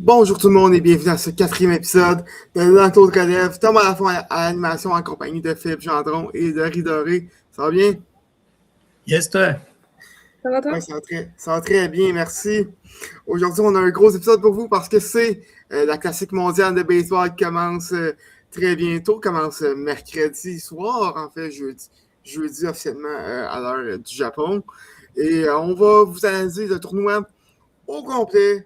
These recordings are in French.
Bonjour tout le monde et bienvenue à ce 4e épisode de l'Enclos de relève. Thomas Lafont à l'animation en compagnie de Philippe Gendron et de Ridoré. Ça va bien? Yes, toi. Ça va, toi? Oui, ça va très bien, merci. Aujourd'hui, on a un gros épisode pour vous parce que c'est la classique mondiale de baseball qui commence très bientôt, commence mercredi soir, en fait, jeudi officiellement à l'heure du Japon. Et on va vous analyser le tournoi au complet.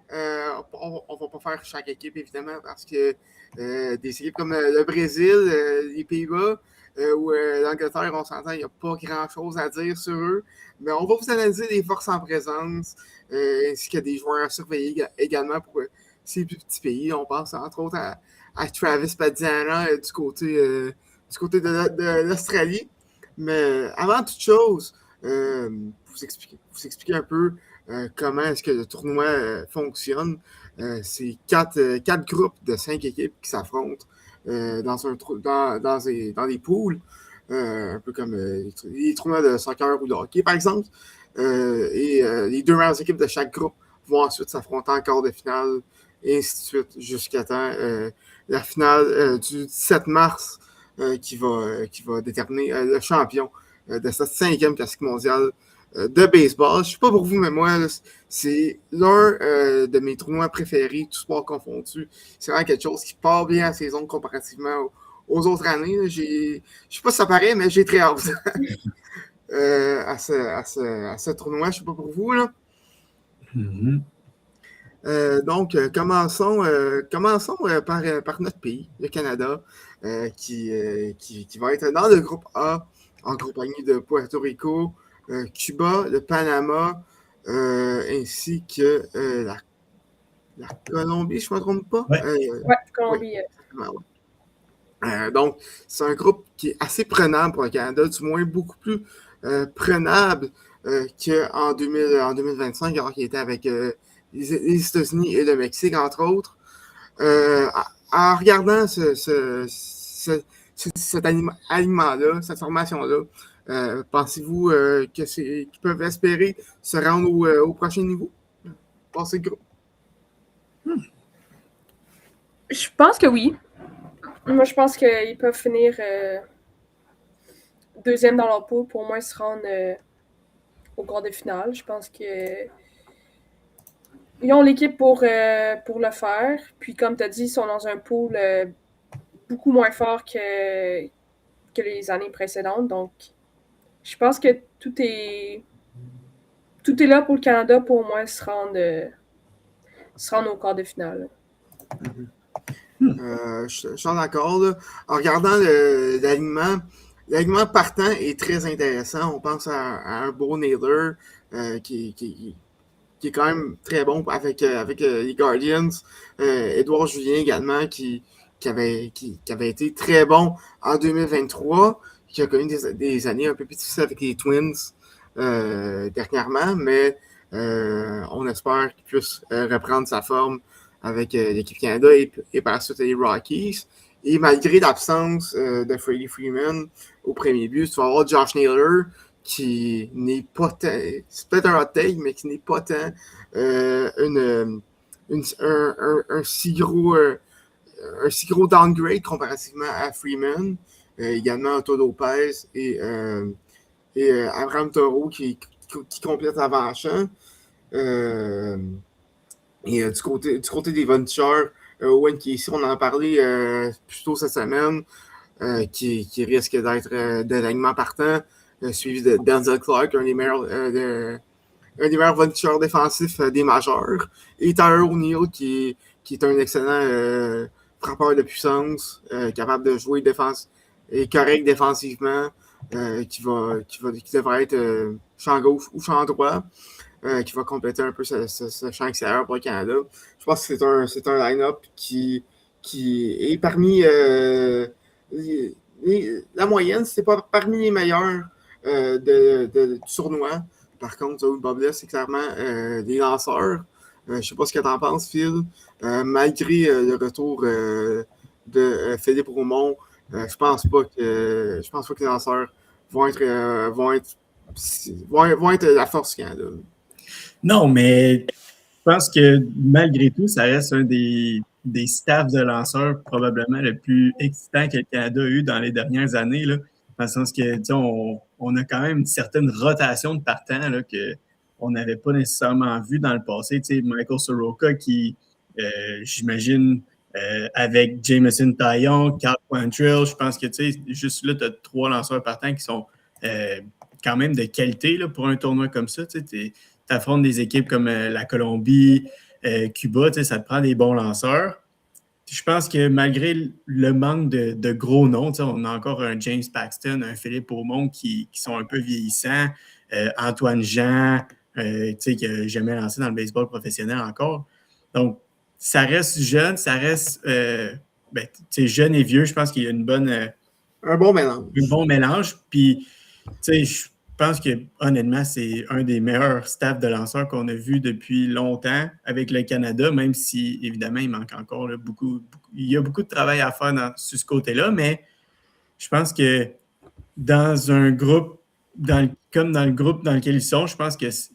On va pas faire chaque équipe, évidemment, parce que des équipes comme le Brésil, les Pays-Bas ou l'Angleterre, on s'entend, il n'y a pas grand-chose à dire sur eux. Mais on va vous analyser les forces en présence, ainsi que des joueurs à surveiller également pour ces plus petits pays. On pense entre autres à Travis Padziana du côté de l'Australie. Mais avant toute chose, vous expliquer un peu comment est-ce que le tournoi fonctionne. C'est quatre groupes de 5 équipes qui s'affrontent dans des poules, un peu comme les tournois de soccer ou de hockey, par exemple. Les deux meilleures équipes de chaque groupe vont ensuite s'affronter en quart de finale, et ainsi de suite, jusqu'à temps la finale du 17 mars qui va déterminer le champion de cette 5e classique mondiale de baseball. Je ne sais pas pour vous, mais moi, là, c'est l'un de mes tournois préférés, tout sport confondu. C'est vraiment quelque chose qui part bien à la saison comparativement aux autres années. Je ne sais pas si ça paraît, mais j'ai très hâte à ce tournoi. Je ne sais pas pour vous, là. Donc, commençons par notre pays, le Canada, qui va être dans le groupe A, en compagnie de Puerto Rico, Cuba, le Panama, ainsi que la Colombie, je ne me trompe pas. Ouais, Colombie. Donc, c'est un groupe qui est assez prenable pour le Canada, du moins beaucoup plus prenable qu'en 2025, alors qu'il était avec les États-Unis et le Mexique, entre autres. En regardant cet aliment-là, cette formation-là, pensez-vous qu'ils peuvent espérer se rendre au prochain niveau? Passer le groupe? Je pense que oui. Moi, je pense qu'ils peuvent finir deuxième dans leur poule pour au moins se rendre au quart de finale. Je pense que ils ont l'équipe pour le faire. Puis, comme tu as dit, ils sont dans un pool beaucoup moins fort que les années précédentes. Donc, je pense que tout est là pour le Canada pour au moins se rendre au quart de finale. Je suis d'accord. Là. En regardant l'alignement partant est très intéressant. On pense à un Bo Naylor qui est quand même très bon avec les Guardians. Édouard Julien également qui avait été très bon en 2023, qui a connu des années un peu plus difficiles avec les Twins dernièrement, mais on espère qu'il puisse reprendre sa forme avec l'équipe Canada et par la suite les Rockies. Et malgré l'absence de Freddie Freeman au premier but, tu vas avoir Josh Naylor qui n'est pas tant, c'est peut-être un hot take, mais qui n'est pas tant un si gros downgrade comparativement à Freeman. Également Otto Lopez et Abraham Toro qui complète l'avant-champ. Et du côté des Venture, Owen qui est ici, on en a parlé plus tôt cette semaine, qui risque d'être de l'alignement partant, suivi de Denzel Clark, un des meilleurs Venture défensifs des majeurs, et Tyler O'Neill qui est un excellent frappeur de puissance, capable de jouer et correct défensivement, qui devrait être champ gauche ou champ droit. Qui va compléter un peu ce champ extérieur pour le Canada. Je pense que c'est un line-up qui est parmi la moyenne, c'est pas parmi les meilleurs du tournoi. Par contre, Bob c'est clairement des lanceurs. Je ne sais pas ce que tu en penses, Phil. Malgré le retour de Philippe Roumont, je pense pas que les lanceurs vont être la force du Canada. Non, mais pense que malgré tout, ça reste un des staffs de lanceurs probablement le plus excitant que le Canada a eu dans les dernières années, là, dans le sens que, on a quand même une certaine rotation de partants là, qu'on n'avait pas nécessairement vu dans le passé. Michael Soroka qui, j'imagine, avec Jameson Taillon, Cal Quantrill, je pense que juste là, tu as 3 lanceurs partants qui sont quand même de qualité là, pour un tournoi comme ça. Tu affrontes des équipes comme la Colombie, Cuba, ça te prend des bons lanceurs. Je pense que malgré le manque de gros noms, on a encore un James Paxton, un Philippe Aumont qui sont un peu vieillissants, Antoine Jean, qui n'a jamais lancé dans le baseball professionnel encore. Donc, ça reste jeune, ça reste jeune et vieux. Je pense qu'il y a un bon mélange. Un bon mélange. Puis, je pense que honnêtement, c'est un des meilleurs staffs de lanceurs qu'on a vu depuis longtemps avec le Canada, même si, évidemment, il manque encore là, il y a beaucoup de travail à faire sur ce côté-là, mais je pense que dans un groupe, comme dans le groupe dans lequel ils sont, je pense que c'est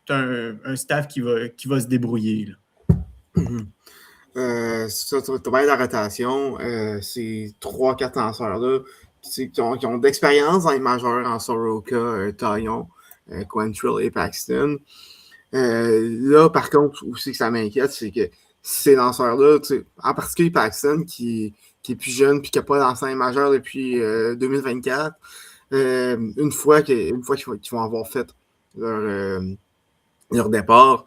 un staff qui va se débrouiller. Ça, tu vas la rotation, ces 3-4 lanceurs-là qui ont d'expérience dans les majeurs en Soroka, Taillon, Quantrill et Paxton. Là, par contre, aussi que ça m'inquiète, c'est que ces lanceurs-là, en particulier Paxton, qui est plus jeune et qui n'a pas lancé un majeur depuis 2024, une fois qu'ils vont avoir fait leur départ,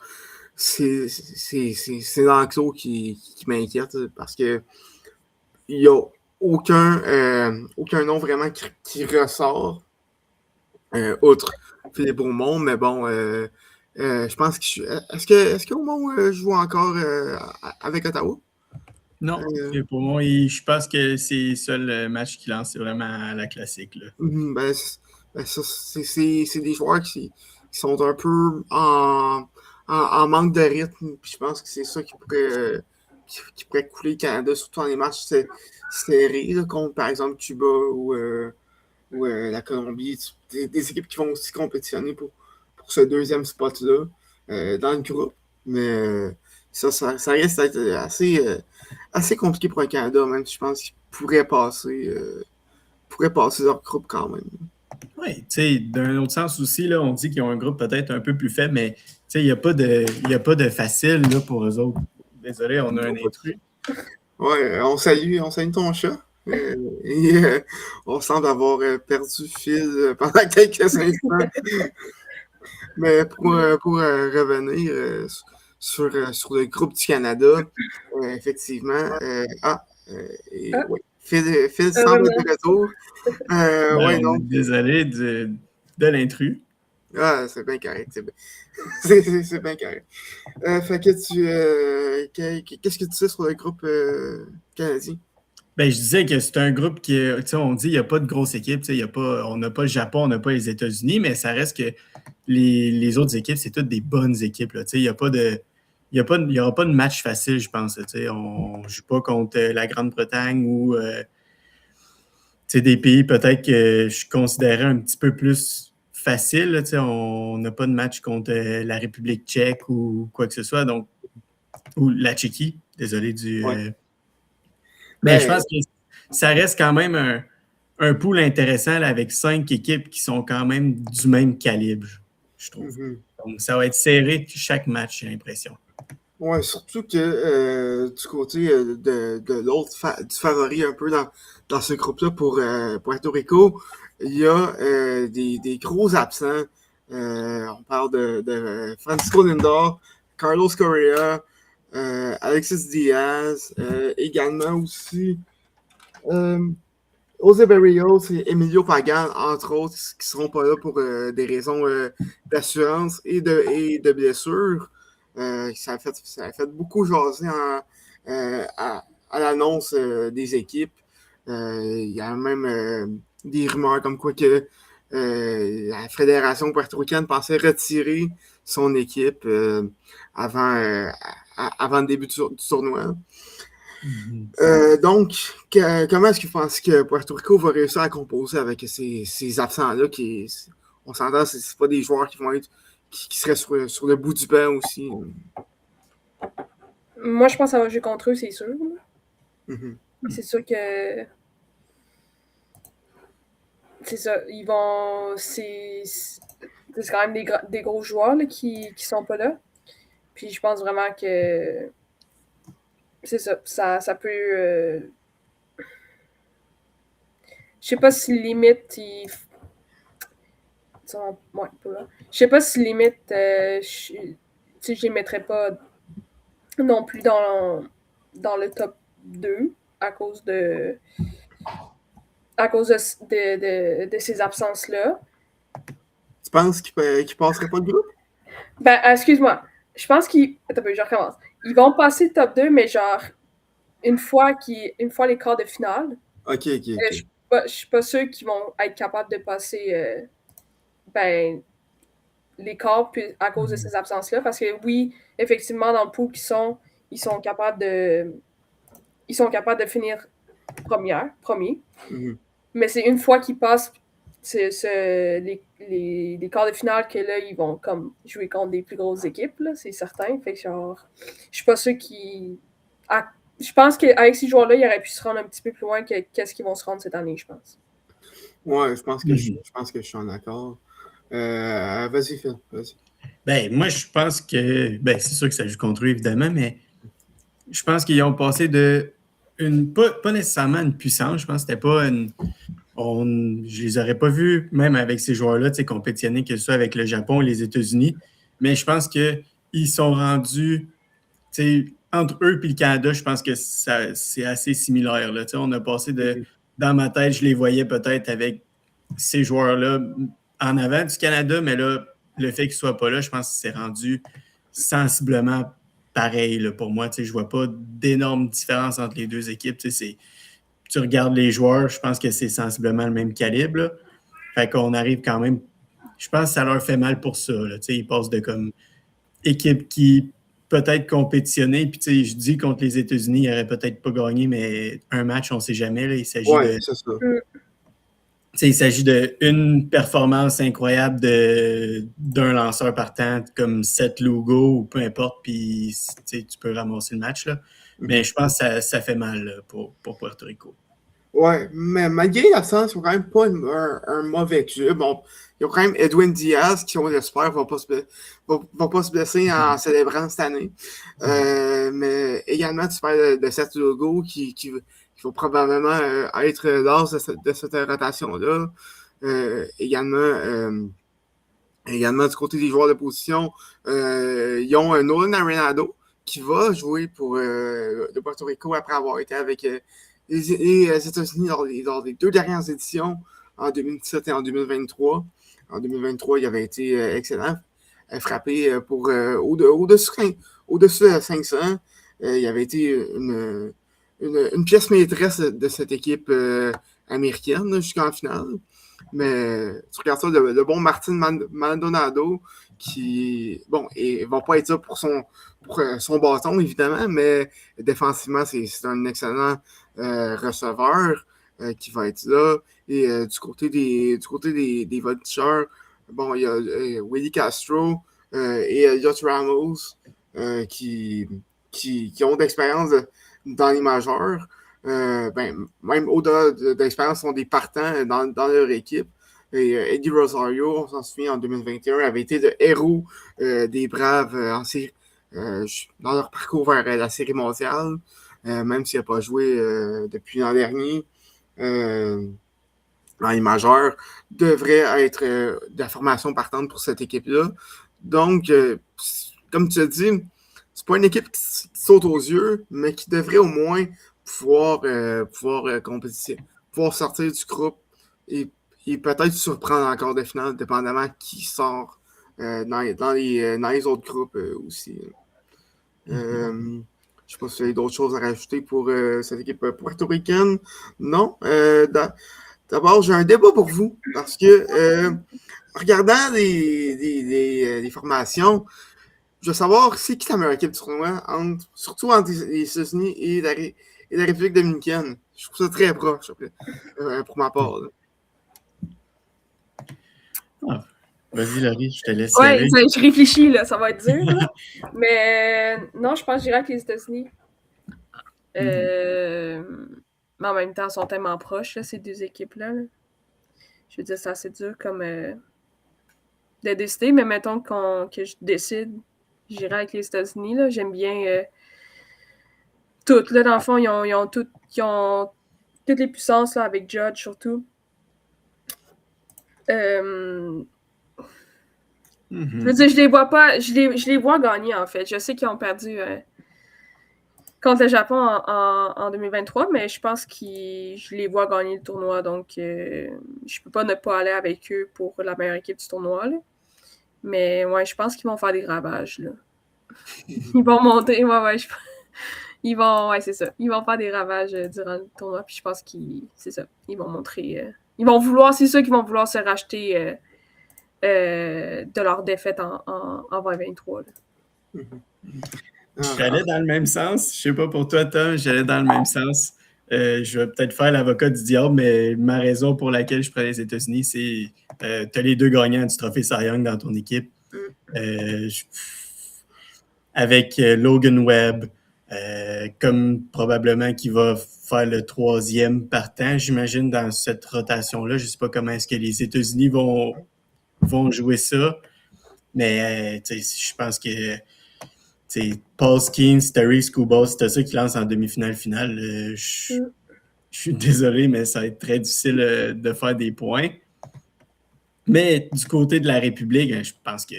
c'est l'Anxo qui m'inquiète parce que il n'y a aucun nom vraiment qui ressort outre Philippe Aumont, mais bon, je pense que est-ce qu'Aumont joue encore avec Ottawa? Non, pour moi, je pense que c'est le seul match qu'il lance, c'est vraiment la classique. Là. C'est des joueurs qui sont un peu en manque de rythme. Puis je pense que c'est ça qui pourrait couler le Canada, surtout dans les matchs serrés, là, contre par exemple Cuba ou la Colombie. Des équipes qui vont aussi compétitionner pour ce deuxième spot-là dans le groupe. Mais ça reste assez compliqué pour le Canada, même si je pense qu'ils pourraient passer leur groupe quand même. Oui, tu sais, d'un autre sens aussi, là, on dit qu'ils ont un groupe peut-être un peu plus faible, mais il n'y a pas de facile là, pour eux autres. Désolé, on a un intrus. Oui, on salue ton chat. On semble avoir perdu Phil pendant quelques instants. Mais pour revenir sur le groupe du Canada, effectivement, oui. Phil semble être de retour. Donc, désolé de l'intrus. Ah, c'est bien correct. C'est bien correct. Fait que qu'est-ce que tu sais sur le groupe canadien? Ben, je disais que c'est un groupe qui, on dit qu'il n'y a pas de grosse équipe. On n'a pas le Japon, on n'a pas les États-Unis, mais ça reste que les autres équipes, c'est toutes des bonnes équipes. Il n'y a pas de. Il n'y aura pas de match facile, je pense. On ne joue pas contre la Grande-Bretagne ou des pays peut-être que je considérais un petit peu plus facile. Là, on n'a pas de match contre la République tchèque ou quoi que ce soit. Donc, ou la Tchéquie, désolé du. Mais je pense que ça reste quand même un pool intéressant là, avec 5 équipes qui sont quand même du même calibre, je trouve. Mm-hmm. Donc, ça va être serré chaque match, j'ai l'impression. Oui, surtout que du côté de l'autre, du favori un peu dans ce groupe-là pour Puerto Rico, il y a des gros absents. On parle de Francisco Lindor, Carlos Correa, Alexis Diaz, également aussi José Berrios et Emilio Pagan, entre autres, qui ne seront pas là pour des raisons d'assurance et de blessures. Ça a fait beaucoup jaser à l'annonce des équipes. Il y a même des rumeurs comme quoi que la Fédération portoricaine pensait retirer son équipe avant le début du tournoi. Donc, comment est-ce que vous pensez que Puerto Rico va réussir à composer avec ces absents-là on s'entend, c'est pas des joueurs qui vont être qui seraient sur le bout du banc aussi. Moi, je pense que ça va jouer contre eux, c'est sûr. Mhm. C'est sûr que. C'est ça. Ils vont. C'est quand même des gros joueurs là, qui sont pas là. Puis je pense vraiment que. C'est ça. Ça peut. Je sais pas si limite. Ouais, pas là. Je sais pas si limite. Je les mettrais pas non plus dans le top 2 à cause de. À cause de ces absences-là. Tu penses qu'il passerait pas le groupe? Ben, excuse-moi. Je pense qu'ils. Attends, je recommence. Ils vont passer le top 2, mais genre, une fois les quarts de finale, Ok. je suis pas sûre qu'ils vont être capables de passer ben, les quarts à cause de ces absences-là. Parce que oui, effectivement, dans le pool ils sont capables de finir premier. Mhm. Mais c'est une fois qu'ils passent les quarts de finale que là, ils vont comme jouer contre des plus grosses équipes, là, c'est certain. Fait que genre, je suis pas sûre qu'ils. Je pense qu'avec ces joueurs-là, ils auraient pu se rendre un petit peu plus loin que qu'est-ce qu'ils vont se rendre cette année, je pense. Ouais, je pense que je suis en accord. Vas-y, Phil. Vas-y. Ben, moi, je pense que. Ben, c'est sûr que ça joue contre eux, évidemment, mais je pense qu'ils ont passé de. Pas nécessairement une puissance, je pense que c'était pas une. Je les aurais pas vus, même avec ces joueurs-là, compétitionner, que ce soit avec le Japon ou les États-Unis. Mais je pense qu'ils sont rendus. Entre eux et le Canada, je pense que c'est assez similaire. Là. On a passé de. Dans ma tête, je les voyais peut-être avec ces joueurs-là en avant du Canada, mais là, le fait qu'ils ne soient pas là, je pense que c'est rendu sensiblement pareil là, pour moi. Je ne vois pas d'énormes différences entre les deux équipes. Tu regardes les joueurs, je pense que c'est sensiblement le même calibre. Là. Fait qu'on arrive quand même. Je pense que ça leur fait mal pour ça. Là. Ils passent de comme équipe qui peut-être compétitionner. Puis je dis contre les États-Unis, ils n'auraient peut-être pas gagné, mais un match, on ne sait jamais. Là. C'est ça. Il s'agit d'une performance incroyable d'un lanceur partant comme Seth Lugo ou peu importe, puis tu peux ramasser le match. Là. Mais je pense que ça fait mal là, pour Puerto Rico. Ouais, mais malgré l'absence, ils n'ont quand même pas un mauvais club. Bon, ils ont quand même Edwin Diaz, qui, on l'espère, va pas se blesser en célébrant cette année. Mais également, tu parles de Seth Lugo, qui va probablement être l'as de cette rotation-là. Également, du côté des joueurs de position, ils ont Nolan Arenado, qui va jouer pour le Puerto Rico après avoir été avec les États-Unis lors des deux dernières éditions, en 2017 et en 2023. En 2023, il avait été excellent, frappé pour au-dessus de 500. Il avait été une pièce maîtresse de cette équipe américaine jusqu'en finale. Mais tu regardes ça, le bon Martin Maldonado, qui, bon, il va pas être ça pour son bâton, évidemment, mais défensivement, c'est un excellent receveur qui va être là. Et du côté des voltigeurs, bon, il y a Willie Castro et Elliot Ramos qui ont d'expérience dans les majeurs. Même au-delà de l'expérience, sont des partants dans leur équipe. Et Eddie Rosario, on s'en souvient, en 2021, avait été le héros des Braves dans leur parcours vers la Série mondiale, même s'il n'a pas joué depuis l'an dernier. Dans les majeurs, devrait être de la formation partante pour cette équipe-là. Donc, comme tu as dit, c'est pas une équipe qui saute aux yeux, mais qui devrait au moins pouvoir sortir du groupe et peut-être surprendre encore des finales, dépendamment qui sort dans les autres groupes aussi. Je ne sais pas s'il y a d'autres choses à rajouter pour cette équipe portoricaine. Non. D'abord, j'ai un débat pour vous, parce que regardant les formations, je veux savoir c'est qui la meilleure équipe du tournoi, surtout entre les États-Unis et la République dominicaine. Je trouve ça très proche, pour ma part. Vas-y, Laurie, je te laisse y Ouais, aller. je réfléchis, là, ça va être dur. Là. Mais non, je pense que j'irai avec les États-Unis. Mais en même temps, ils sont tellement proches, là, ces deux équipes-là. Là. Je veux dire, c'est assez dur comme de décider, mais mettons que je décide, j'irai avec les États-Unis. Là. J'aime bien toutes. Là, dans le fond, ils ont toutes les puissances là, avec Judge surtout. Je veux dire, je les vois pas. Je les vois gagner, en fait. Je sais qu'ils ont perdu contre le Japon en 2023, mais je pense que je les vois gagner le tournoi. Donc, je peux pas ne pas aller avec eux pour la meilleure équipe du tournoi. Là. Mais ouais, je pense qu'ils vont faire des ravages. Là. Ils vont monter. Ouais, ils vont. Ouais, c'est ça. Ils vont faire des ravages durant le tournoi. Puis je pense c'est ça. Ils vont montrer. Ils vont vouloir. C'est sûr qu'ils vont vouloir se racheter de leur défaite en 2023. Là. J'allais dans le même sens. Je sais pas pour toi, Tom, j'allais dans le même sens. Je vais peut-être faire l'avocat du diable, mais ma raison pour laquelle je prends les États-Unis, c'est tu as les deux gagnants du trophée Cy Young dans ton équipe. Avec Logan Webb, comme probablement qui va faire le troisième partant, j'imagine, dans cette rotation-là. Je ne sais pas comment est-ce que les États-Unis vont jouer ça, mais je pense que Paul Skeens, Terry Skubal, c'est ça qui lance en demi-finale finale. Je suis désolé, mais ça va être très difficile de faire des points. Mais du côté de la République, je pense que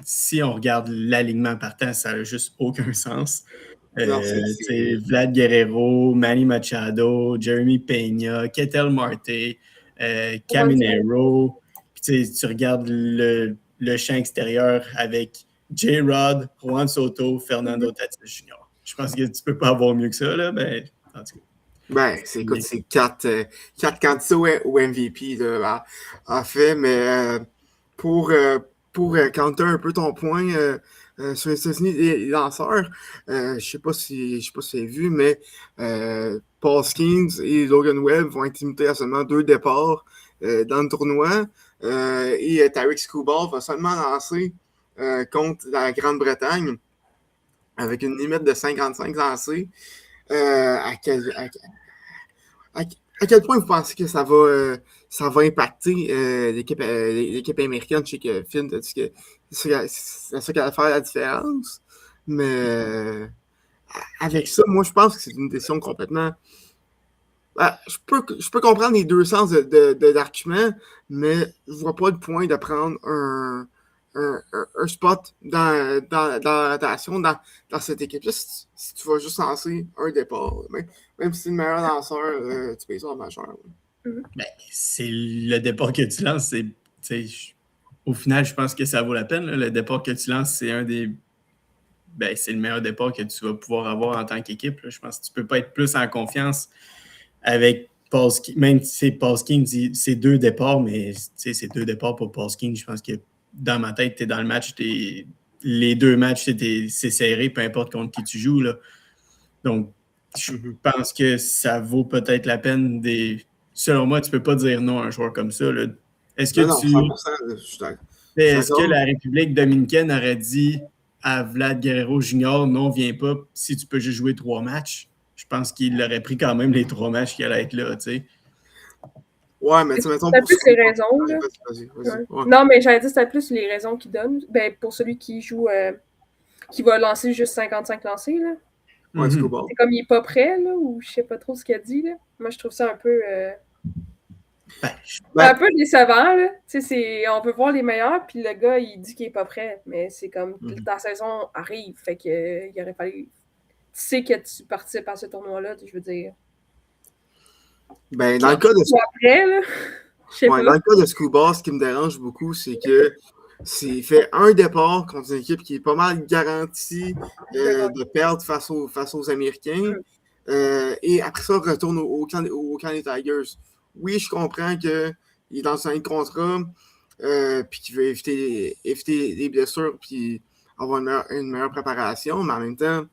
si on regarde l'alignement partant, ça n'a juste aucun sens. Vlad Guerrero, Manny Machado, Jeremy Peña, Ketel Marte, Caminero. Puis, tu regardes le champ extérieur avec J-Rod, Juan Soto, Fernando Tatis Jr. Je pense que tu peux pas avoir mieux que ça, là, mais en tout cas. Ben, c'est quatre candidats au MVP, là, en fait, mais pour counter un peu ton point sur les États-Unis, les lanceurs, je sais pas si tu as vu, mais Paul Skeens et Logan Webb vont être limités à seulement 2 départs dans le tournoi. Et Tarik Skubal va seulement lancer contre la Grande-Bretagne avec une limite de 55 lancés. À quel point vous pensez que ça va impacter l'équipe américaine? Je sais que Finn a dit que c'est ça qui va faire la différence. Mais avec ça, moi, je pense que c'est une décision complètement... je peux comprendre les deux sens de l'argument, mais je vois pas le point de prendre un spot dans la rotation, dans cette équipe-là, si tu vas juste lancer un départ. Même si c'est le meilleur lanceur, tu payes ça en majeur. Ben, c'est le départ que tu lances, au final, je pense que ça vaut la peine. Là. Le départ que tu lances, c'est c'est le meilleur départ que tu vas pouvoir avoir en tant qu'équipe. Là. Je pense que tu ne peux pas être plus en confiance avec Paul Skeens. Même si Paul Skeens dit c'est 2 départs, mais c'est 2 départs pour Paul Skeens. Je pense que dans ma tête, tu es dans le match, les 2 matchs, c'est serré, peu importe contre qui tu joues. Là. Donc, je pense que ça vaut peut-être la peine. Selon moi, tu ne peux pas dire non à un joueur comme ça. Là. Est-ce que 100%, est-ce que la République dominicaine aurait dit à Vlad Guerrero Jr. non, viens pas si tu peux juste jouer 3 matchs? Je pense qu'il aurait pris quand même les 3 matchs qui allaient être là, tu sais. Ouais, mais mettons... C'est plus les raisons, là. Vas-y. Ouais. Non, mais j'allais dire c'était plus les raisons qu'il donne. Ben, pour celui qui joue... qui va lancer juste 55 lancés, là. Ouais, c'est comme il est pas prêt, là, ou je sais pas trop ce qu'il a dit, là. Moi, je trouve ça un peu... un peu décevant, là. On peut voir les meilleurs, puis le gars, il dit qu'il est pas prêt. Mais c'est comme, ta saison arrive, fait que il aurait fallu... Tu sais que tu participes à ce tournoi-là, je veux dire... Ben, dans le cas de après, là, dans le cas de Scuba, ce qui me dérange beaucoup, c'est que s'il fait un départ contre une équipe qui est pas mal garantie de perdre face aux Américains, et après ça, retourne au camp des Tigers. Oui, je comprends qu'il est dans un contrat, puis qu'il veut éviter les blessures, puis avoir une meilleure préparation, mais en même temps,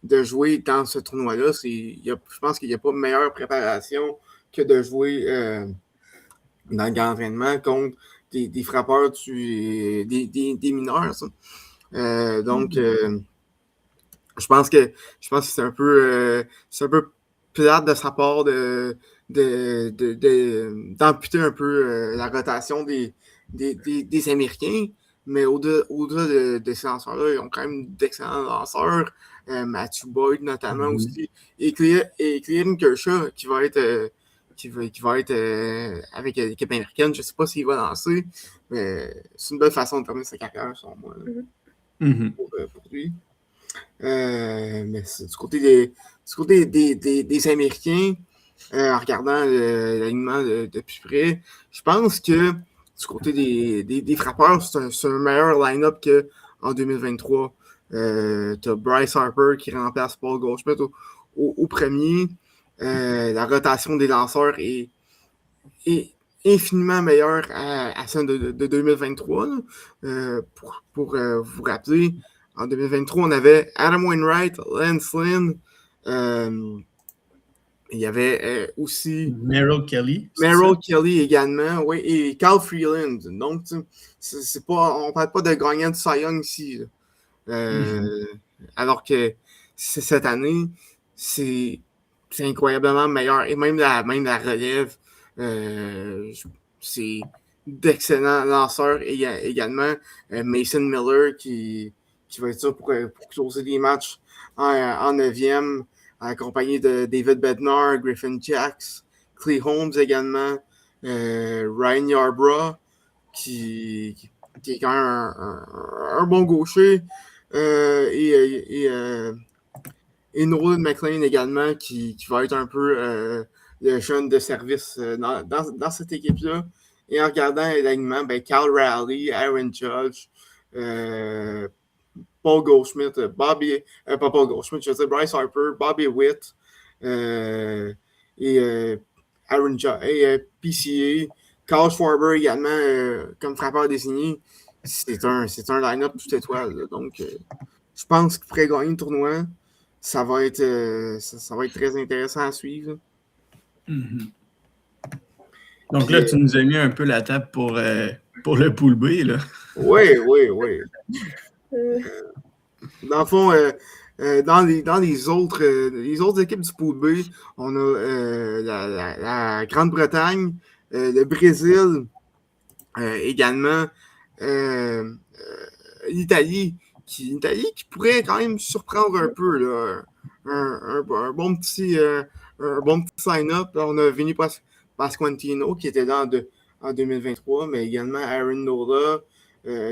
de jouer dans ce tournoi-là, je pense qu'il n'y a pas meilleure préparation que de jouer dans le grand entraînement contre des frappeurs, des mineurs, ça. Donc, je pense que c'est un peu plate de sa part d'amputer un peu la rotation des Américains. Mais au-delà de ces lanceurs-là, ils ont quand même d'excellents lanceurs. Matthew Boyd, notamment aussi. Et Clayton Kershaw, qui va être avec l'équipe américaine. Je ne sais pas s'il va lancer, mais c'est une belle façon de terminer sa carrière, selon moi, pour lui. Mais du côté des Américains, en regardant l'alignement de plus près, je pense que du côté des frappeurs, c'est un meilleur line-up qu'en 2023. Tu as Bryce Harper qui remplace Paul Goldschmidt au premier. La rotation des lanceurs est infiniment meilleure à celle de 2023. Pour vous rappeler, en 2023, on avait Adam Wainwright, Lance Lynn, il y avait aussi Merrill Kelly. Merrill Kelly également, oui, et Carl Freeland. Donc, c'est pas, on ne parle pas de gagnant de Cy Young ici. Alors que cette année, c'est incroyablement meilleur. Et même la relève, c'est d'excellents lanceurs également. Mason Miller qui va être ça pour closer des matchs en 9e, accompagné de David Bednar, Griffin Jacks, Clay Holmes également, Ryan Yarbrough qui est quand même un bon gaucher, et Nolan McLean également qui va être un peu le jeune de service dans cette équipe-là. Et en regardant l'alignement, Cal Raleigh, Aaron Judge, Paul Goldschmidt, pas Paul Goldschmidt, je veux dire Bryce Harper, Bobby Witt, et Aaron Judge, et PCA, Carl Schwarber également comme frappeur désigné. C'est un line-up toute étoile. Là. Donc, je pense qu'il pourrait gagner le tournoi. Ça va être très intéressant à suivre. Donc puis, là, tu nous as mis un peu la table pour le pool B. Là. Oui. Dans le fond, dans les autres équipes du pool B, on a la Grande-Bretagne, le Brésil, également l'Italie, qui pourrait quand même surprendre un peu. Là. Un bon petit line-up. On a Vinny Pasquantino qui était là en 2023, mais également Aaron Nola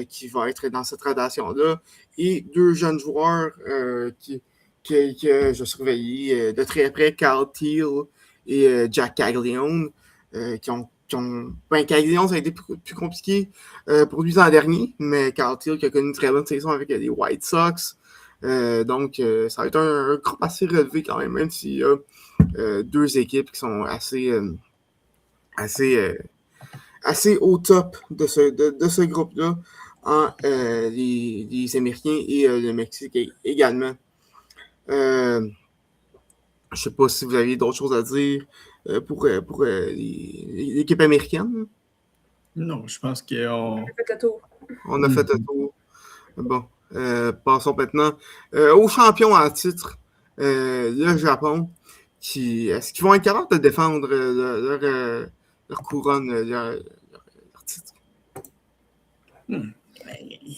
qui va être dans cette rotation-là. Et deux jeunes joueurs que je surveillais de très près, Carl Teal et Jack Caglione, qui ont Caglione, ça a été plus compliqué pour lui l'an dernier, mais Carl Teal qui a connu une très bonne saison avec les White Sox. Donc, ça va être un groupe assez relevé quand même s'il y a deux équipes qui sont assez au top de ce groupe-là, les Américains et le Mexique également. Je ne sais pas si vous aviez d'autres choses à dire pour l'équipe américaine. Non, je pense qu'on a fait le tour. On a fait le tour. Bon, passons maintenant aux champions en titre, le Japon. Est-ce qu'ils vont être capables de défendre leur couronne, leur titre?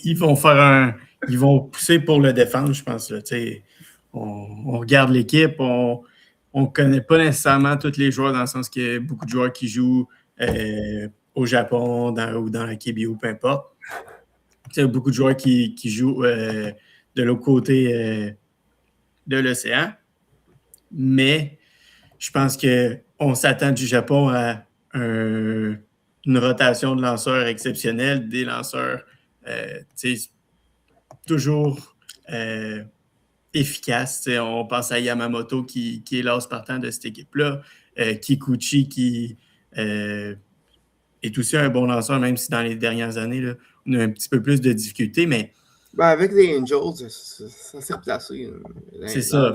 Ils vont pousser pour le défendre, je pense. Là, on regarde l'équipe, on ne connaît pas nécessairement tous les joueurs dans le sens qu'il y a beaucoup de joueurs qui jouent au Japon ou dans la KBO, peu importe. Il y a beaucoup de joueurs qui jouent de l'autre côté de l'océan. Mais je pense qu'on s'attend du Japon à une rotation de lanceurs exceptionnelle, des lanceurs toujours efficaces. On pense à Yamamoto qui est l'as partant de cette équipe-là, Kikuchi qui est aussi un bon lanceur, même si dans les dernières années, là, on a un petit peu plus de difficultés, mais... avec les Angels, ça s'est replacé. C'est ça.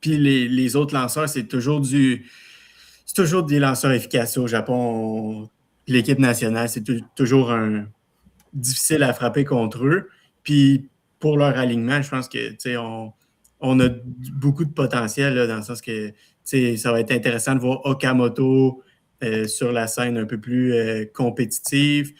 Puis les autres lanceurs, c'est toujours des lanceurs efficaces au Japon. Puis l'équipe nationale, c'est toujours difficile à frapper contre eux. Puis pour leur alignement, je pense que on a beaucoup de potentiel là, dans le sens que ça va être intéressant de voir Okamoto sur la scène un peu plus compétitive.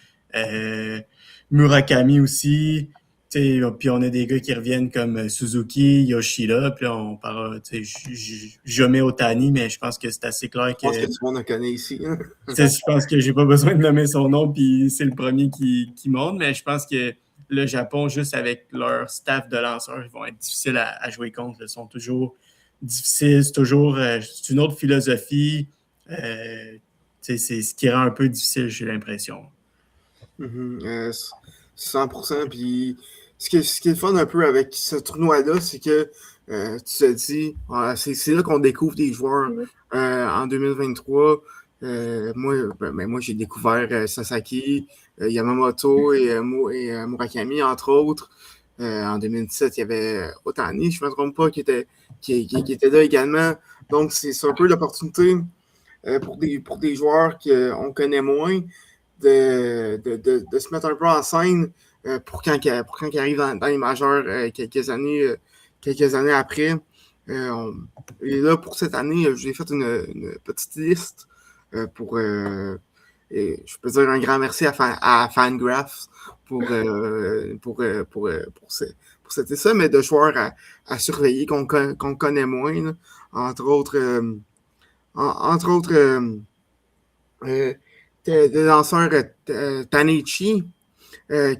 Murakami aussi. Puis on a des gars qui reviennent comme Suzuki, Yoshida, puis là, on parle, je mets Otani, mais je pense que c'est assez clair Je pense que tout le monde le connaît ici. Hein? Je pense que j'ai pas besoin de nommer son nom, puis c'est le premier qui monte, mais je pense que le Japon, juste avec leur staff de lanceurs, ils vont être difficiles à jouer contre. Ils sont toujours difficiles, c'est une autre philosophie. C'est ce qui rend un peu difficile, j'ai l'impression. 100%. Puis ce qui est le fun un peu avec ce tournoi-là, c'est que tu te dis, c'est là qu'on découvre des joueurs en 2023. Moi, j'ai découvert Sasaki, Yamamoto et Murakami, entre autres. En 2017, il y avait Otani, je ne me trompe pas, qui était là également. Donc, c'est un peu l'opportunité pour des joueurs qu'on connaît moins de se mettre un peu en scène pour quand ils arrivent dans les majeurs quelques années après. Et là, pour cette année, j'ai fait une petite liste pour, et je peux dire un grand merci à Fangraphs pour c'était ça, mais de joueurs à surveiller qu'on connaît moins, là. Entre autres, le lanceur Tanichi,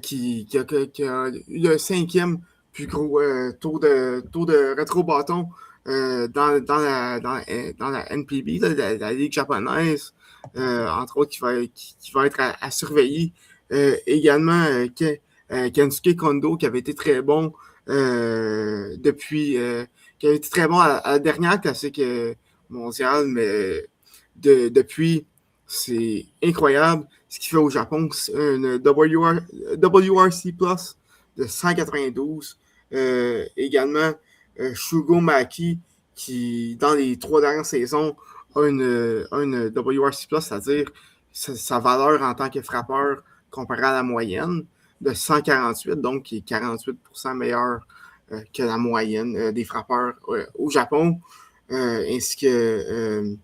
qui a eu le 5e plus gros taux de rétro-bâton dans la NPB, la Ligue japonaise, entre autres, qui va être à surveiller. Également, Kensuke Kondo, qui avait été très bon qui avait été très bon à la dernière classique mondiale, mais depuis, c'est incroyable ce qu'il fait au Japon. C'est une WRC Plus de 192. Également, Shugo Maki, qui, dans les 3 dernières saisons, a une WRC Plus, c'est-à-dire sa valeur en tant que frappeur comparée à la moyenne de 148, donc qui est 48% meilleur que la moyenne des frappeurs au Japon, ainsi que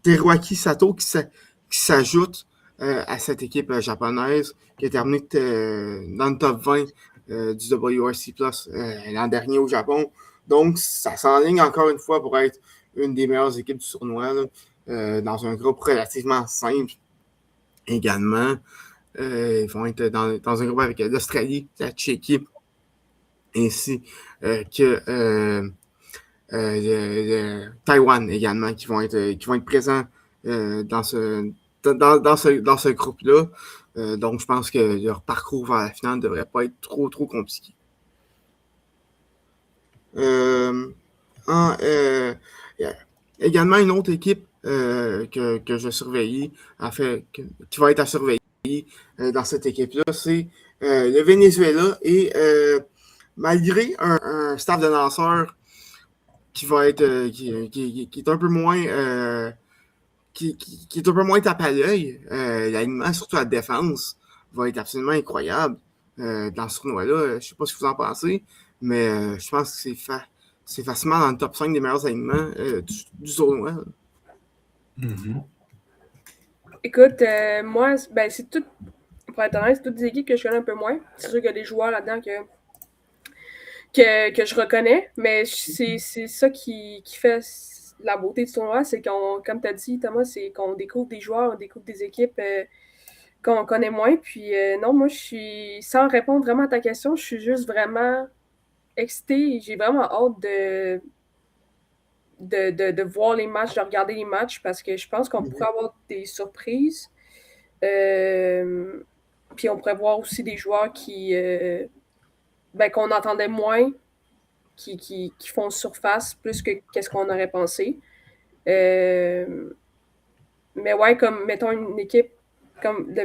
Teruaki Sato qui s'ajoute à cette équipe japonaise qui a terminé dans le top 20 du WRC Plus l'an dernier au Japon. Donc, ça s'enligne encore une fois pour être une des meilleures équipes du tournoi là, dans un groupe relativement simple également. Ils vont être dans un groupe avec l'Australie, la Tchéquie, ainsi que Taïwan également, qui vont être présents dans ce groupe-là. Donc, je pense que leur parcours vers la finale ne devrait pas être trop compliqué. Également, une autre équipe que je surveille, en fait, qui va être à surveiller dans cette équipe-là, c'est le Venezuela. Et malgré un staff de lanceurs qui va être qui est un peu moins qui est un peu moins tape à l'œil, l'alignement, surtout à la défense, va être absolument incroyable dans ce tournoi-là. Je ne sais pas ce que vous en pensez, mais je pense que c'est facilement dans le top 5 des meilleurs alignements du tournoi. Mm-hmm. Écoute, moi, c'est tout, pour être honnête, c'est toutes des équipes que je connais un peu moins. C'est sûr qu'il y a des joueurs là-dedans que je reconnais, mais c'est ça qui fait la beauté du tournoi, c'est qu'on, comme tu as dit, Thomas, c'est qu'on découvre des joueurs, on découvre des équipes qu'on connaît moins. Puis non, moi, je suis, sans répondre vraiment à ta question, je suis juste vraiment excitée. J'ai vraiment hâte de voir les matchs, de regarder les matchs, parce que je pense qu'on pourrait avoir des surprises. Puis on pourrait voir aussi des joueurs qu'on entendait moins, qui font surface plus que qu'est-ce qu'on aurait pensé. Mais ouais, comme mettons une équipe comme le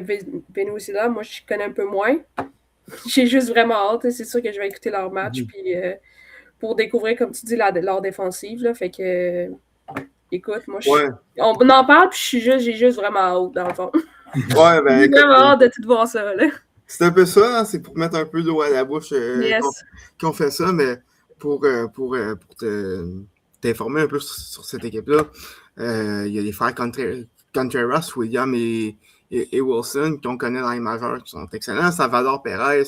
Venezuela, moi je connais un peu moins. J'ai juste vraiment hâte. C'est sûr que je vais écouter leur match puis pour découvrir, comme tu dis, leur défensive. Là, fait que écoute, moi, Ouais. on en parle, puis j'ai juste vraiment hâte, dans le fond. Ouais, ben, J'ai écoute, vraiment hâte de tout voir ça, là. c'est un peu ça, hein, c'est pour mettre un peu d'eau à la bouche Yes. qu'on fait ça, mais pour t'informer un peu sur cette équipe-là, il y a les frères Contreras, William et Wilson, qu'on connaît dans les majeurs, qui sont excellents. Salvador Perez,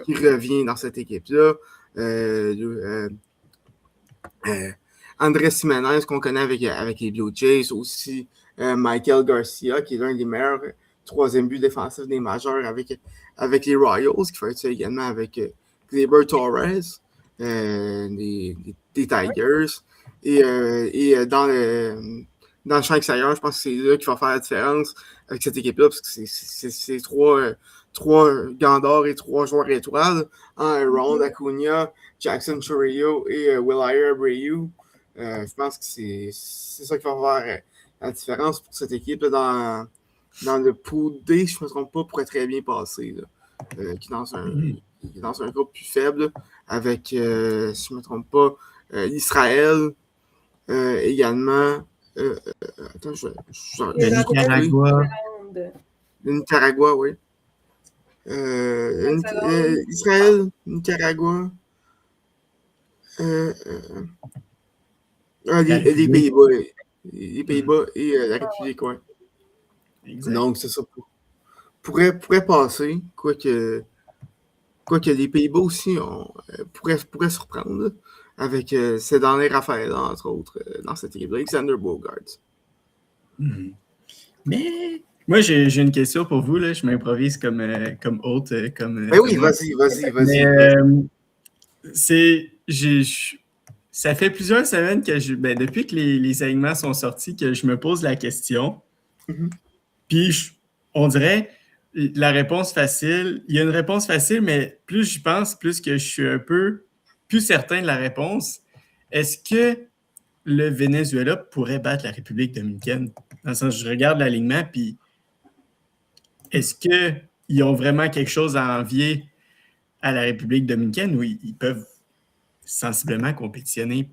qui revient dans cette équipe-là. Andrés Jiménez, qu'on connaît avec les Blue Jays. Aussi, Michael Garcia, qui est l'un des meilleurs troisième but défensif des majeurs avec les Royals, qui fait ça également avec Gleyber Torres, des Tigers. Et dans le champ extérieur, je pense que c'est là qu'il va faire la différence avec cette équipe-là, parce que c'est trois gants d'or et 3 joueurs étoiles, Ron Acuna, Jackson Chourio et Will Abreu. Je pense que c'est ça qui va faire la différence pour cette équipe là, dans le pool D, je ne me trompe pas, pourrait très bien passer. Là, qui est dans un groupe plus faible, là, avec, si je ne me trompe pas, Israël également. Attends, Le Nicaragua. Le Nicaragua, oui. Israël, Nicaragua. Les Pays-Bas. Les Pays-Bas et la République, ouais. Exact. Donc, c'est ça. Pourrait passer, quoique les Pays-Bas aussi pourraient surprendre là, avec Cédric Raphaël, entre autres, dans cette équipe, Alexander Bogaerts. Mm-hmm. Mais moi, j'ai une question pour vous. Là. Je m'improvise comme hôte. Ben oui, vas-y. Ça fait plusieurs semaines que depuis que les alignements sont sortis, que je me pose la question. Mm-hmm. Puis, on dirait la réponse facile. Il y a une réponse facile, mais plus j'y pense, plus que je suis un peu plus certain de la réponse. Est-ce que le Venezuela pourrait battre la République dominicaine? Dans le sens, je regarde l'alignement, puis est-ce qu'ils ont vraiment quelque chose à envier à la République dominicaine ou ils peuvent sensiblement compétitionner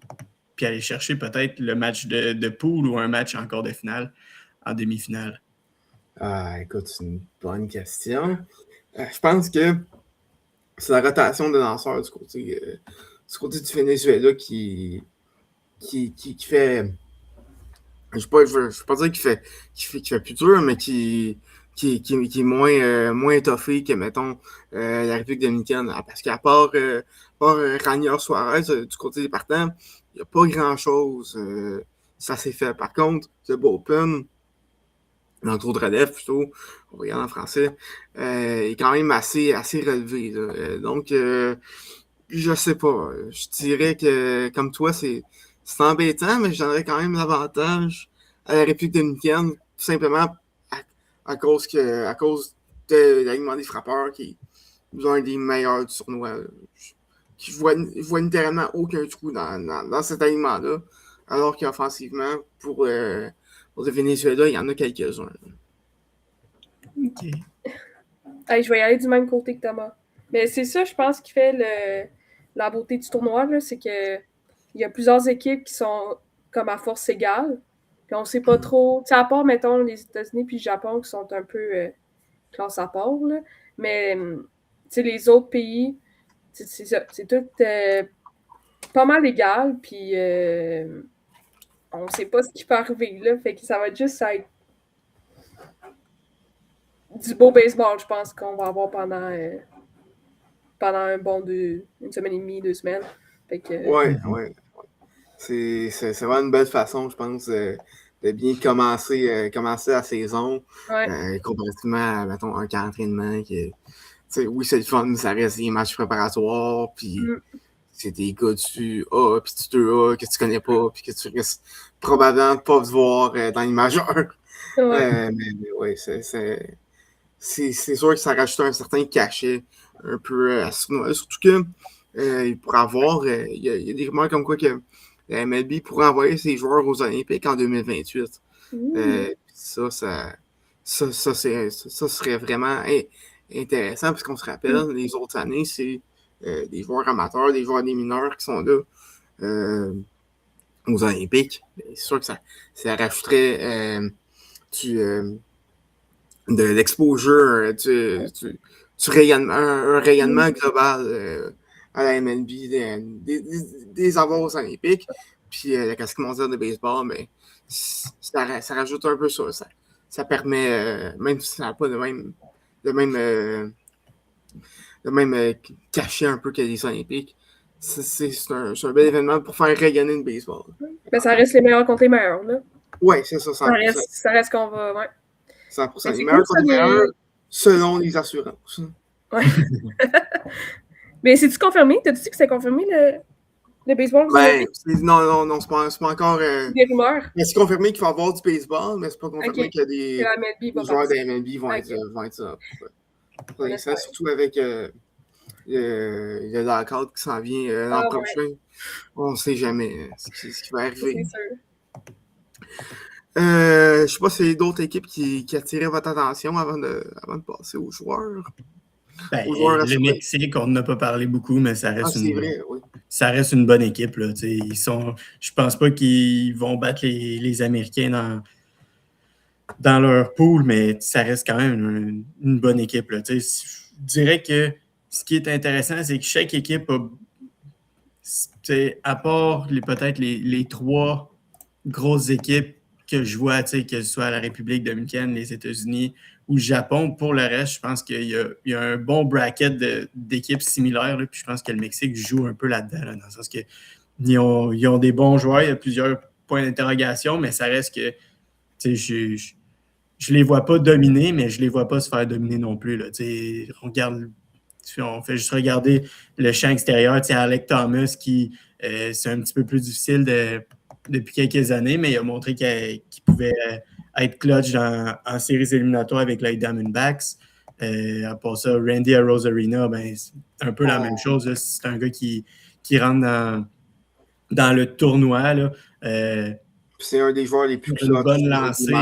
puis aller chercher peut-être le match de poule ou un match encore de finale en demi-finale? Ah, écoute, c'est une bonne question. Je pense que c'est la rotation de lanceurs du côté du Venezuela qui fait. Je ne veux pas dire qu'il fait plus dur, mais qui est moins étoffé que, mettons, la République dominicaine. Parce qu'à part Ranier Suarez du côté des partants, il n'y a pas grand-chose. Ça s'est fait. Par contre, le bullpen, dans le tour de relève plutôt, on regarde en français, est quand même assez relevé. Donc, je sais pas. Je dirais que, comme toi, c'est embêtant, mais je donnerais quand même l'avantage à la République dominicaine, tout simplement à cause de l'alignement des frappeurs, qui est un des meilleurs du tournoi. Je vois littéralement aucun trou dans cet alignement-là, alors qu'offensivement, pour le Venezuela, il y en a quelques-uns. OK. Hey, je vais y aller du même côté que Thomas. Mais c'est ça, je pense, qui fait la beauté du tournoi, là, c'est que il y a plusieurs équipes qui sont comme à force égale. Puis on sait pas trop. Tu sais, à part, mettons, les États-Unis puis le Japon qui sont un peu classe à part, là. Mais tu sais, les autres pays, c'est ça. C'est tout pas mal égal. Puis on sait pas ce qui peut arriver, là. Fait que ça va juste être du beau baseball, je pense, qu'on va avoir pendant un bon une semaine et demie, 2 semaines. Fait que, ouais. C'est vraiment une belle façon, je pense, de bien commencer la saison. Ouais. Comparativement à, mettons, un camp d'entraînement qui oui, c'est le fun, mais ça reste des matchs préparatoires, puis c'est des gars du A, puis du 2A que tu connais pas, puis que tu risques probablement de pas voir dans les majeurs. Ouais. Mais ouais, c'est sûr que ça rajoute un certain cachet un peu à ce tournoi. Surtout que il pourrait avoir, il y a des rumeurs comme quoi que la MLB pourrait envoyer ses joueurs aux Olympiques en 2028. Ça serait vraiment intéressant, parce qu'on se rappelle, les autres années, c'est des joueurs amateurs, des joueurs des mineurs qui sont là. aux Olympiques, c'est sûr que ça rajouterait de l'exposure, un rayonnement global à la MLB, des avoirs aux Olympiques. Puis la classique mondiale de baseball, mais ça rajoute un peu ça. Ça permet, même si ça n'a pas le même cachet un peu que les Olympiques, c'est un bel événement pour faire rayonner le baseball. Mais ça reste les meilleurs contre les meilleurs, là. Oui, c'est ça, 100%. Ça reste qu'on va, ouais. 100%. Les meilleurs contre les meilleurs, selon les assurances. Ouais. Mais c'est-tu confirmé? T'as-tu dit que c'est confirmé, le baseball? Non, c'est pas encore... des rumeurs. Mais c'est confirmé qu'il va y avoir du baseball, mais c'est pas confirmé que des joueurs de MLB vont être là. Pour l'instant, surtout avec le lockout qui s'en vient l'an prochain. On ne sait jamais ce qui va arriver. C'est sûr. Je ne sais pas s'il y a d'autres équipes qui attiraient votre attention avant de passer aux joueurs. Le Mexique, on n'a pas parlé beaucoup, mais ça reste, oui. Ça reste une bonne équipe. Là, je ne pense pas qu'ils vont battre les Américains dans leur pool, mais ça reste quand même une bonne équipe. Là, je dirais que ce qui est intéressant, c'est que chaque équipe a, à part peut-être les 3 grosses équipes que je vois, que ce soit la République dominicaine, les États-Unis ou le Japon, pour le reste, je pense qu'il y a un bon bracket d'équipes similaires. Là, puis je pense que le Mexique joue un peu là-dedans, là, dans le sens qu'ils ont des bons joueurs, il y a plusieurs points d'interrogation, mais ça reste que je les vois pas dominer, mais je les vois pas se faire dominer non plus. Là, on fait juste regarder le champ extérieur, Alec Thomas, qui c'est un petit peu plus difficile depuis quelques années, mais il a montré qu'il pouvait être clutch en séries éliminatoires avec les Diamondbacks. À part ça, Randy Arozarena, c'est un peu la même chose. Là. C'est un gars qui rentre dans le tournoi. Là. C'est un des joueurs les plus clutch. Une bonne lancée.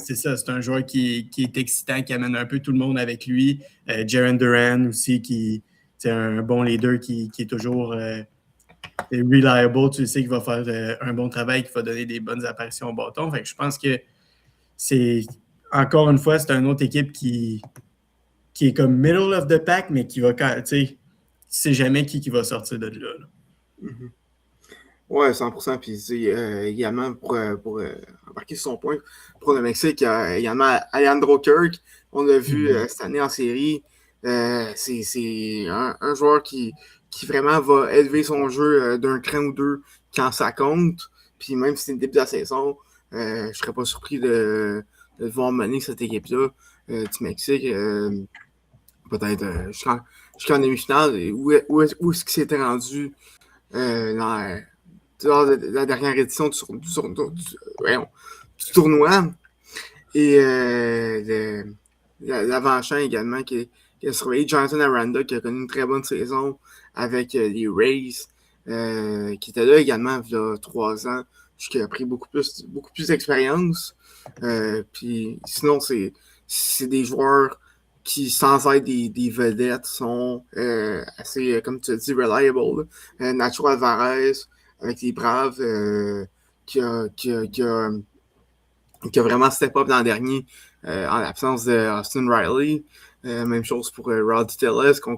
C'est ça, c'est un joueur qui est excitant, qui amène un peu tout le monde avec lui. Jarren Duran aussi, qui est un bon leader qui est toujours reliable. Tu sais qu'il va faire un bon travail, qu'il va donner des bonnes apparitions au bâton. Fait que je pense que c'est, encore une fois, c'est une autre équipe qui est comme middle of the pack, mais qui va, tu sais sais jamais qui va sortir de là. Mm-hmm. Oui, 100%. Puis également, pour embarquer sur son point, pour le Mexique, il y a également Alejandro Kirk. On l'a vu cette année en série. C'est un joueur qui vraiment va élever son jeu d'un cran ou deux quand ça compte. Puis même si c'est le début de la saison, je ne serais pas surpris de voir mener cette équipe-là du Mexique. Peut-être jusqu'en demi-finale. Où est-ce qu'il s'était rendu lors de la dernière édition du tournoi. Et l'avant-champ également qui a surveillé Jonathan Aranda, qui a connu une très bonne saison avec les Rays, qui était là également il y a 3 ans, qui a pris beaucoup plus d'expérience. Puis sinon, c'est des joueurs qui, sans être des vedettes, sont assez, comme tu as dit, reliable. Nacho Alvarez, avec les Braves, qui a vraiment step up l'an dernier en l'absence de Austin Riley. Même chose pour Rod Tellez qu'on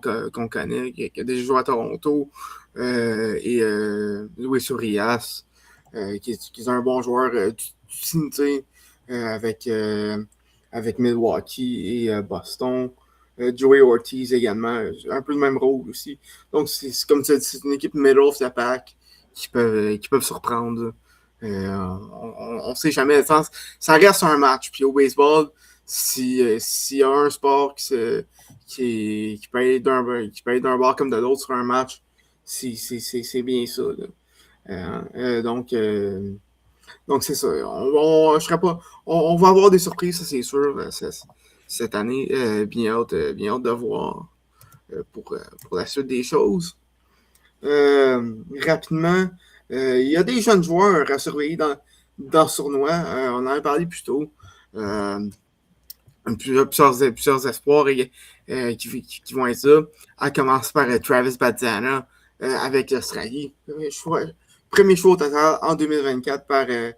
connaît, qui a déjà joué à Toronto. Et Luis Urias, qui est un bon joueur du Trinité avec Milwaukee et Boston. Joey Ortiz également, un peu le même rôle aussi. Donc, c'est comme tu as dit, c'est une équipe middle of the pack qui peuvent surprendre. On ne sait jamais. Ça reste un match. Puis au baseball, s'il y a un sport qui peut aller d'un bord comme de l'autre sur un match, c'est bien ça. Donc c'est ça. On va avoir des surprises, ça c'est sûr, cette année. Bien hâte de voir pour la suite des choses. Rapidement, il y a des jeunes joueurs à surveiller dans ce tournoi. On en a parlé plus tôt. Plusieurs espoirs qui vont être là. À commencer par Travis Bazzana avec l'Australie. premier choix au total en 2024 par les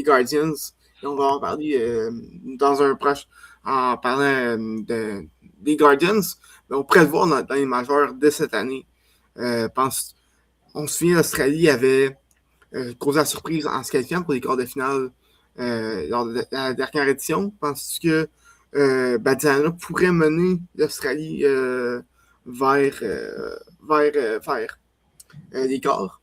Guardians. Et on va en parler dans un proche en parlant des Guardians. Mais on pourrait le voir dans les majeurs de cette année. On se souvient, l'Australie avait causé la surprise en se qualifiant pour les quarts de finale lors de la dernière édition. Penses-tu que Badiana pourrait mener l'Australie vers les quarts?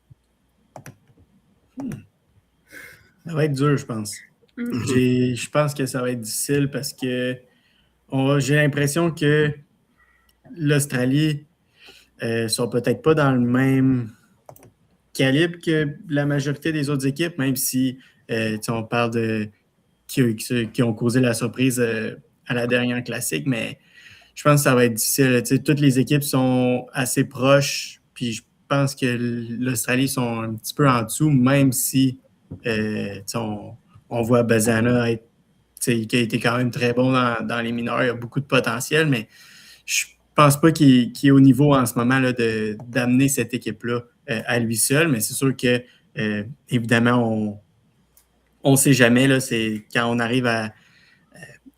Ça va être dur, je pense. Je pense que ça va être difficile parce que j'ai l'impression que l'Australie sont peut-être pas dans le même calibre que la majorité des autres équipes, même si on parle de qui ont causé la surprise à la dernière classique, mais je pense que ça va être difficile. Toutes les équipes sont assez proches, puis je pense que l'Australie sont un petit peu en dessous, même si on voit Bazana qui a été quand même très bon dans les mineurs. Il y a beaucoup de potentiel, mais je pense pas qu'il est au niveau en ce moment là, d'amener cette équipe-là à lui seul, mais c'est sûr que, évidemment, on ne sait jamais. Là, c'est quand on arrive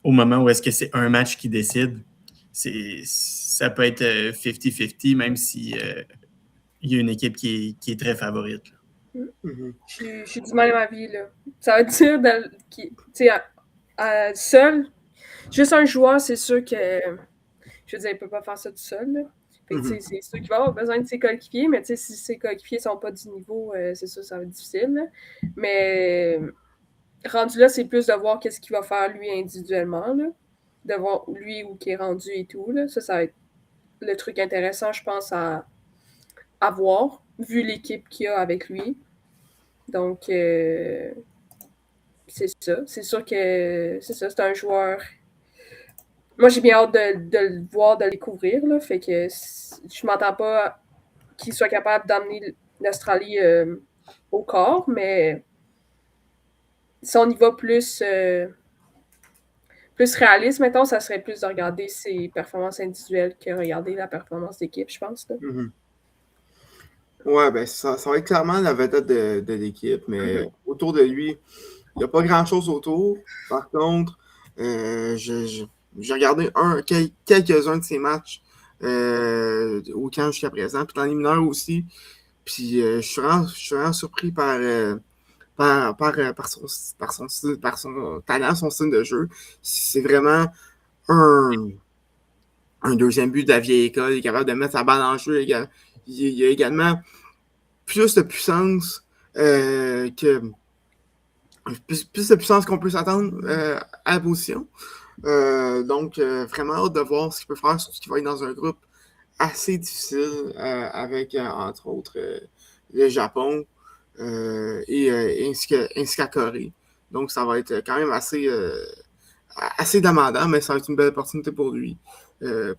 au moment où est-ce que c'est un match qui décide, ça peut être 50-50, même si il y a une équipe qui est très favorite. Je suis du même avis, là. Ça veut dire, seul, juste un joueur, c'est sûr que, je veux dire, il ne peut pas faire ça tout seul, là. Fait que, c'est sûr qu'il va avoir besoin de ses coéquipiers, mais si ses coéquipiers ne sont pas du niveau, c'est sûr, ça va être difficile, là. Mais rendu là, c'est plus de voir qu'est-ce qu'il va faire lui individuellement, là. De voir lui où il est rendu et tout, là. Ça va être le truc intéressant, je pense, à voir, vu l'équipe qu'il y a avec lui. Donc, c'est ça. C'est sûr que c'est un joueur. Moi, j'ai bien hâte de le voir, de le découvrir. Là, fait que je m'entends pas qu'il soit capable d'amener l'Australie au corps, mais si on y va plus réaliste, mettons, ça serait plus de regarder ses performances individuelles que regarder la performance d'équipe, je pense. Là. Ouais, ben ça va être clairement la vedette de l'équipe, mais autour de lui, il n'y a pas grand-chose autour. Par contre, j'ai regardé quelques-uns de ses matchs au camp jusqu'à présent, puis dans les mineurs aussi. Puis je suis vraiment surpris par son talent, son style de jeu. C'est vraiment un deuxième but de la vieille école. Il est capable de mettre sa balle en jeu. Il y a également plus de puissance plus de puissance qu'on peut s'attendre à la position. Donc, vraiment hâte de voir ce qu'il peut faire, surtout qu'il va être dans un groupe assez difficile avec, entre autres, le Japon ainsi qu'à Corée. Donc, ça va être quand même assez demandant, mais ça va être une belle opportunité pour lui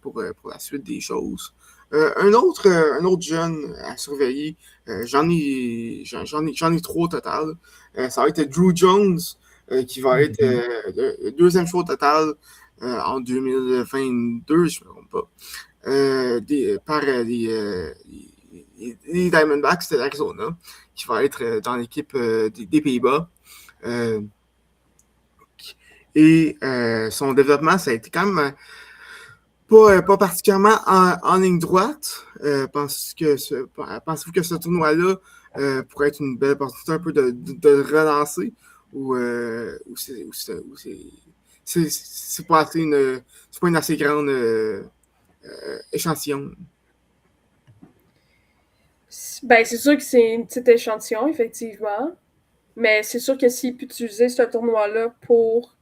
pour la suite des choses. Un autre jeune à surveiller, j'en ai trois au total. Ça va être Drew Jones, qui va être le deuxième choix au total en 2022, je ne me trompe pas, par les Diamondbacks de l'Arizona, qui va être dans l'équipe des Pays-Bas. Et son développement, ça a été quand même pas particulièrement en ligne droite. Pensez-vous que ce tournoi-là pourrait être une belle opportunité un peu de relancer ou c'est pas une assez grande échantillon? Ben, c'est sûr que c'est une petite échantillon, effectivement. Mais c'est sûr que s'il peut utiliser ce tournoi-là pour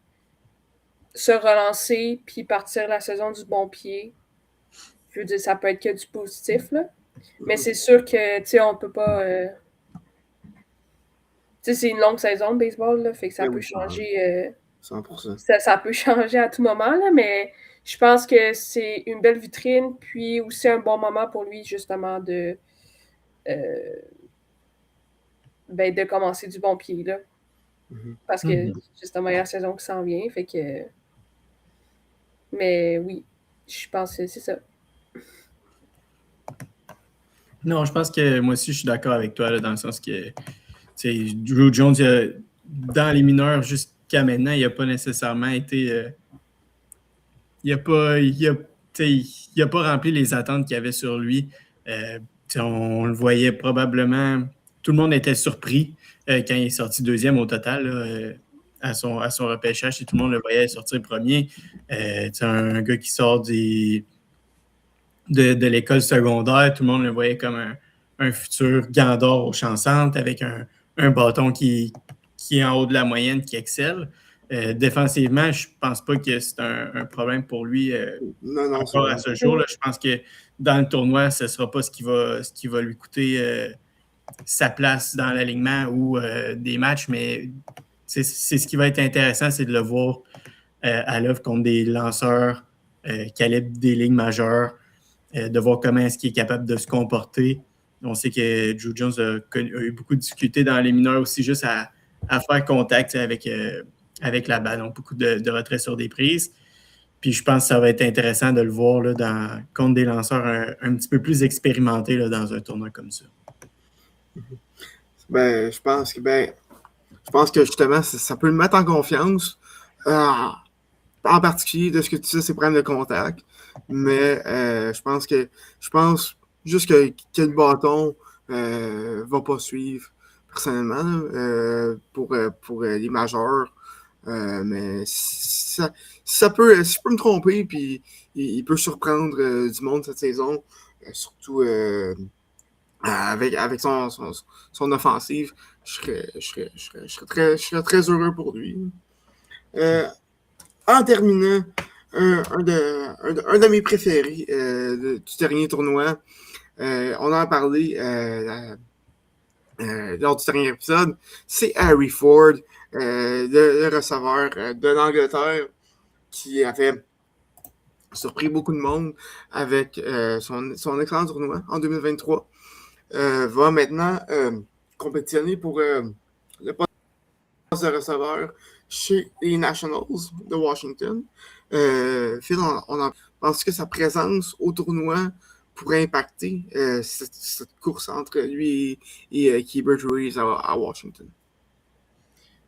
se relancer puis partir la saison du bon pied, je veux dire, ça peut être que du positif, là. Mais c'est sûr que, tu sais, on peut pas... Tu sais, c'est une longue saison de baseball, là, fait que ça peut changer... 100%. Ça peut changer à tout moment, là, mais je pense que c'est une belle vitrine, puis aussi un bon moment pour lui, justement, de commencer du bon pied, là. Parce que, justement, il y a la saison qui s'en vient, fait que... Mais oui, je pense que c'est ça. Non, je pense que moi aussi, je suis d'accord avec toi, là, dans le sens que Drew Jones, dans les mineurs jusqu'à maintenant, il n'a pas nécessairement été. Il n'a pas rempli les attentes qu'il y avait sur lui. Euh, on le voyait probablement. Tout le monde était surpris quand il est sorti deuxième au total là, à son repêchage. Et tout le monde le voyait sortir premier. Un gars qui sort de l'école secondaire, tout le monde le voyait comme un futur Gandor au chancentre avec un bâton qui est en haut de la moyenne, qui excelle. Défensivement, je ne pense pas que c'est un problème pour lui Non, c'est encore vrai. à ce jour. Là. Je pense que dans le tournoi, ce ne sera pas ce qui va lui coûter sa place dans l'alignement ou des matchs, mais c'est ce qui va être intéressant, c'est de le voir à l'œuvre contre des lanceurs calibre des ligues majeures, de voir comment est-ce qu'il est capable de se comporter. On sait que Drew Jones a eu beaucoup de difficultés dans les mineurs aussi, juste à faire contact avec la balle. Donc, beaucoup de retraits sur des prises. Puis je pense que ça va être intéressant de le voir là, contre des lanceurs un petit peu plus expérimentés là, dans un tournoi comme ça. Je pense que justement, ça peut le mettre en confiance. En particulier de ce que tu sais, c'est problèmes de contact. Mais je pense juste que le bâton va pas suivre personnellement pour les majeurs. Mais si je peux me tromper, puis il peut surprendre du monde cette saison, surtout avec son offensive, je serais très heureux pour lui. En terminant, un de mes préférés du dernier tournoi, on en a parlé lors du dernier épisode, c'est Harry Ford, le receveur de l'Angleterre, qui avait surpris beaucoup de monde avec son excellent tournoi en 2023. Va maintenant compétitionner pour le poste de receveur chez les Nationals de Washington. Phil, on pense que sa présence au tournoi pourrait impacter cette course entre lui et Keibert Ruiz à Washington.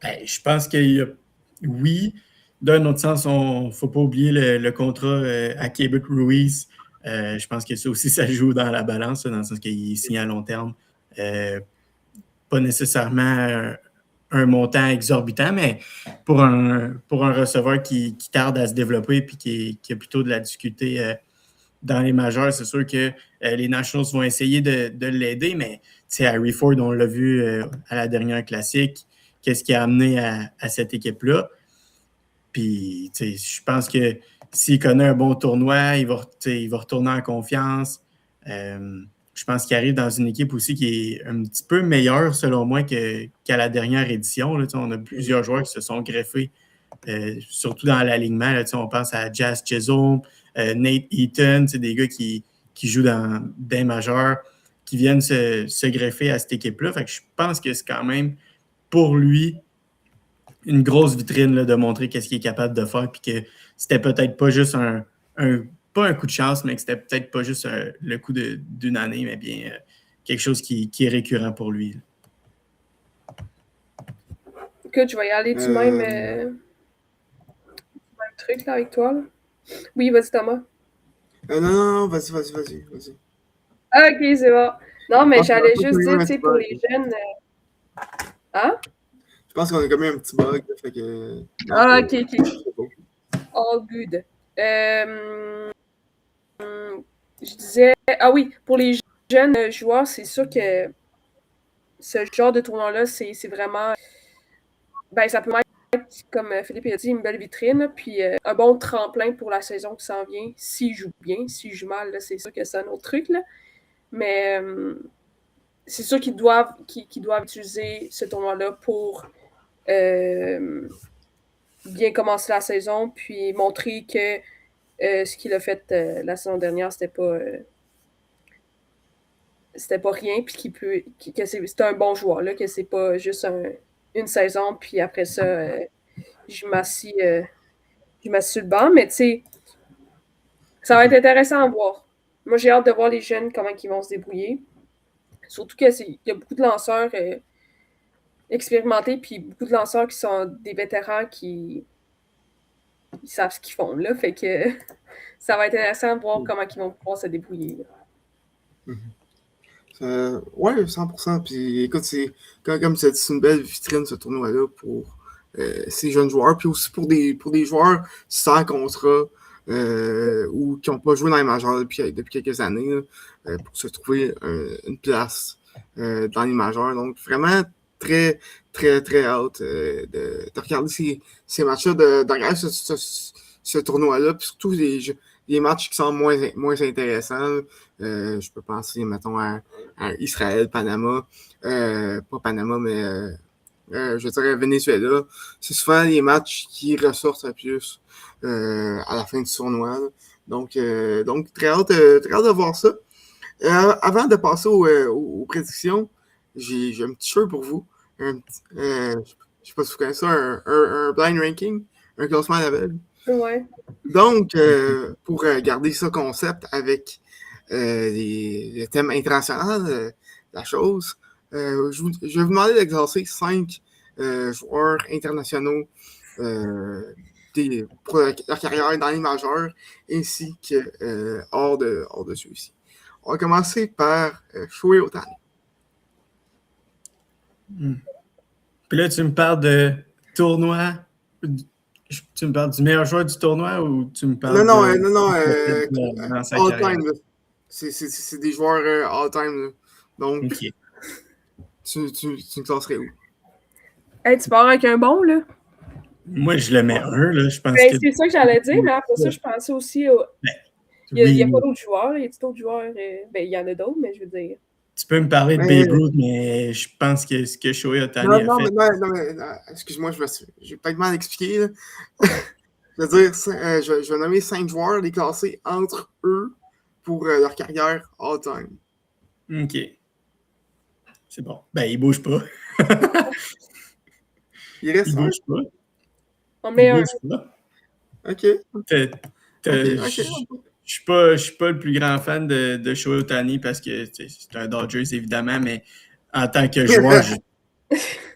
Je pense que oui. D'un autre sens, il ne faut pas oublier le contrat à Keibert Ruiz. Je pense que ça aussi, ça joue dans la balance, dans le sens qu'il est signé à long terme. Pas nécessairement un montant exorbitant, mais pour un receveur qui tarde à se développer et qui a plutôt de la difficulté dans les majeurs, c'est sûr que les Nationals vont essayer de l'aider, mais Harry Ford, on l'a vu à la dernière classique, qu'est-ce qui a amené à cette équipe-là. Puis, je pense que s'il connaît un bon tournoi, il va retourner en confiance. Je pense qu'il arrive dans une équipe aussi qui est un petit peu meilleure, selon moi, qu'à la dernière édition. Là, on a plusieurs joueurs qui se sont greffés, surtout dans l'alignement. Là, on pense à Jazz Chisholm, Nate Eaton, des gars qui jouent dans des majeurs, qui viennent se greffer à cette équipe-là. Fait que je pense que c'est quand même, pour lui, une grosse vitrine là, de montrer qu'est-ce qu'il est capable de faire, puis que c'était peut-être pas juste pas un coup de chance, mais que c'était peut-être pas juste le coup d'une année, mais bien quelque chose qui est récurrent pour lui. Écoute, je vais y aller du même truc là, avec toi. Là. Oui, vas-y, Thomas. Non, vas-y. Ah, ok, c'est bon. Non, mais j'allais juste dire, tu sais, pour les jeunes... Hein? Je pense qu'on a comme un petit bug. Fait que... ok. All good. Je disais... Ah oui, pour les jeunes joueurs, c'est sûr que ce genre de tournoi-là, c'est vraiment... Ben, ça peut être, comme Philippe a dit, une belle vitrine, puis un bon tremplin pour la saison qui s'en vient. S'il joue bien, s'il joue mal, là, c'est sûr que c'est un autre truc, là. Mais c'est sûr qu'ils doivent utiliser ce tournoi-là pour bien commencer la saison, puis montrer que ce qu'il a fait la saison dernière, c'était pas rien, puis que c'est un bon joueur, là, que c'est pas juste une saison, puis après ça, je m'assis sur le banc, mais tu sais, ça va être intéressant à voir. Moi, j'ai hâte de voir les jeunes, comment ils vont se débrouiller. Surtout qu'il y a beaucoup de lanceurs expérimentés, puis beaucoup de lanceurs qui sont des vétérans qui ils savent ce qu'ils font, là. Fait que ça va être intéressant de voir comment ils vont pouvoir se débrouiller, là. Ouais, 100%. Puis écoute, comme tu as dit, c'est une belle vitrine, ce tournoi-là, pour ces jeunes joueurs, puis aussi pour des joueurs sans contrat ou qui n'ont pas joué dans les majors depuis quelques années, là, pour se trouver une place dans les majors. Donc, vraiment, très, très, très hâte de regarder ces matchs-là, de regarder ce tournoi-là, puis surtout les matchs qui sont moins intéressants. Je peux penser, mettons, à Israël, Panama, pas Panama, mais je dirais Venezuela. C'est souvent les matchs qui ressortent le plus à la fin du tournoi. Là. Donc très hâte de voir ça. Avant de passer aux prédictions, j'ai un petit jeu pour vous. Je ne sais pas si vous connaissez ça, un blind ranking, un classement à l'aveugle. Ouais. Donc, pour garder ça concept avec les thèmes internationaux de la chose, je vais vous demander d'exercer 5 joueurs internationaux pour leur carrière dans les majeurs ainsi que hors de ceux-ci. On va commencer par Shohei Ohtani. Puis là, tu me parles de tournoi. Tu me parles du meilleur joueur du tournoi ou tu me parles Non, dans sa all-time. carrière? C'est des joueurs all-time. Donc, OK. tu me classerais où? Hey, tu pars avec un bon, là? Moi, je le mets un, là. Je pense Ben, que... c'est ça que j'allais dire, mais après ça, je pensais aussi au... Il n'y a pas d'autres joueurs. Il y a d'autres joueurs. Ben, il y en a d'autres, mais je veux dire. Tu peux me parler de Babe Ruth, mais je pense que ce que Shohei Ohtani a fait... Non, excuse-moi, j'ai peut-être mal expliqué. Là. Je veux dire, je vais nommer 5 joueurs, les classer entre eux pour leur carrière all-time. OK. C'est bon. Ben, il bouge pas. Il reste Il bouge pas. On met un. Bouge pas. OK. Je suis pas le plus grand fan de Shohei Ohtani parce que c'est un Dodgers, évidemment, mais en tant que joueur,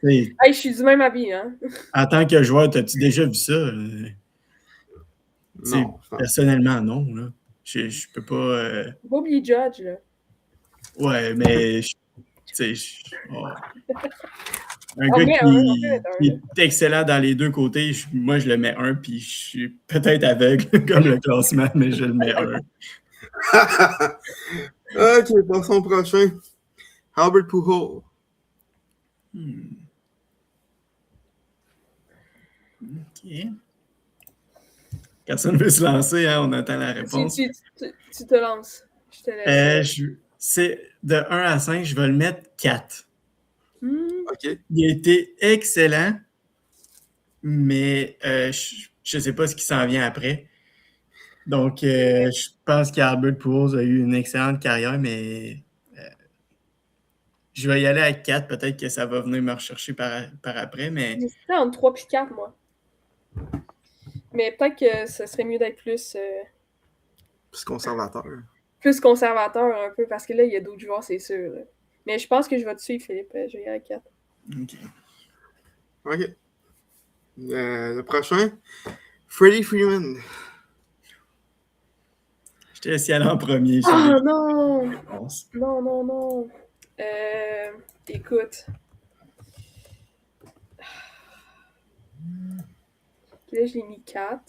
hey, je suis du même avis, hein? En tant que joueur, as-tu déjà vu ça? Non. Personnellement, non. Là. Je peux pas... Faut pas oublier Judge, là. Ouais, mais... Un On gars met qui est excellent dans les deux côtés, moi, je le mets un, puis je suis peut-être aveugle comme le classement, mais je le mets un. OK, passons au prochain. Albert Pujols. OK. Personne ne veut se lancer, hein? On attend la réponse. Tu te lances. Je te laisse. C'est de 1 à 5, je vais le mettre 4. OK. Il a été excellent, mais je ne sais pas ce qui s'en vient après. Donc, je pense qu'Albert Pujols a eu une excellente carrière, mais je vais y aller à 4. Peut-être que ça va venir me rechercher par après, mais... C'était entre 3 et 4, moi. Mais peut-être que ce serait mieux d'être plus conservateur. Plus conservateur un peu, parce que là, il y a d'autres joueurs, c'est sûr. Là. Mais je pense que je vais te suivre, Philippe. Je vais y aller à 4. OK. Le prochain, Freddie Freeman. Je te laisse y aller en premier. Ah non! Non. Écoute. Là, je l'ai mis 4.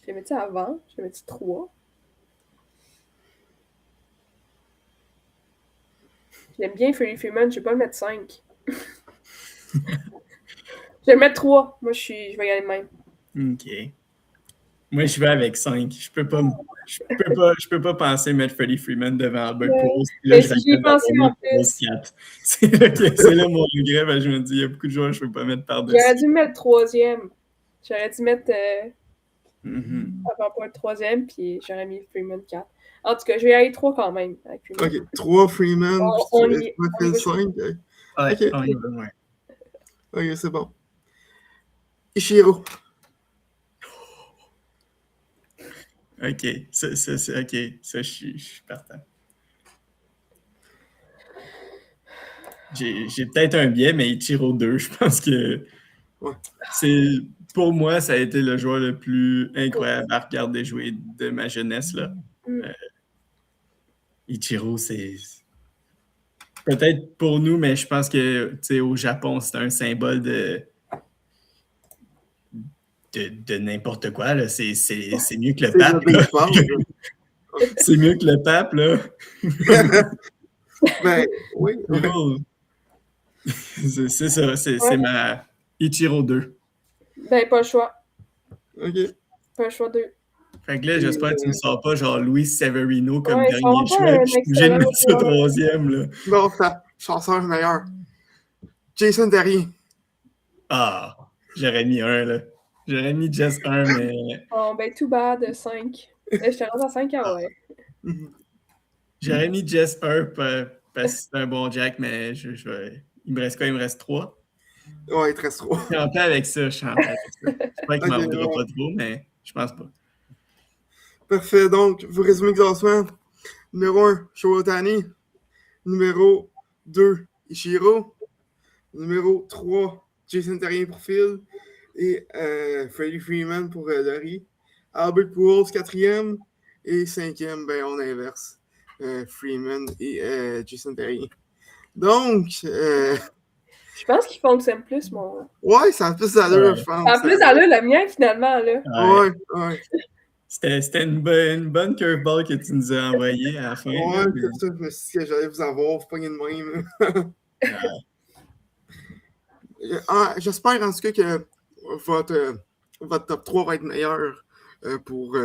Je l'ai mis avant. Je l'ai mis 3. J'aime bien Freddie Freeman. Je vais pas le mettre 5. Je vais le mettre 3. Moi, je vais y aller de même. OK. Moi, je vais avec 5. Je peux pas penser mettre Freddie Freeman devant Albert Pujols. Mais si j'y ai pensé en plus. 4. C'est là mon regret. Ben, je me dis, il y a beaucoup de joueurs que je peux pas mettre par-dessus. J'aurais dû mettre 3e. J'aurais dû mettre avant pour le 3e, puis j'aurais mis Freeman 4. En tout cas, je vais y aller 3 quand même. Avec OK, 3 Freeman, on puis tu 5. OK, c'est bon. Ichiro. OK, ça, je suis partant. j'ai peut-être un biais, mais Ichiro 2, je pense que pour moi, ça a été le joueur le plus incroyable à regarder jouer de ma jeunesse, là. Ichiro, c'est peut-être pour nous, mais je pense que au Japon, c'est un symbole de n'importe quoi. Là. C'est mieux que le pape. C'est mieux que le pape, là. Ben, oui. C'est ça. C'est ma Ichiro 2. Ben, pas le choix. OK. Pas le choix 2. Fait que là, j'espère que tu ne sors pas genre Luis Severino comme Ouais, dernier choix, puis je suis obligé de mettre ça troisième, là. Non, chanceur meilleur. Jason Terrier. Ah, j'aurais mis un, là. J'aurais mis just un, mais... Oh, ben, too bad, 5. Je te rends à 5 ans, ouais. J'aurais mis just un parce que c'est un bon Jack, mais il me reste quoi? Il me reste 3. Ouais, il te reste 3. Je suis en paix avec ça, J'espère qu'il m'en voudra pas trop, mais je pense pas. Parfait, donc, vous résumez le classement. Numéro 1, Shohei Ohtani. Numéro 2, Ichiro. Numéro 3, Jason Terrien pour Phil. Et Freddie Freeman pour Larry. Albert Pujols, 4e. Et 5e, ben, on inverse. Freeman et Jason Terrien. Donc... Je pense qu'il fonctionne plus, mon... Ouais, ça a plus d'allure, je pense. Ça a plus d'allure, le mien, finalement, là. Ouais. C'était une bonne curveball que tu nous as envoyée à la fin. Ouais, c'est ça, je me suis dit que j'allais vous avoir, vous pognez de même. J'espère en tout cas que votre top 3 va être meilleur pour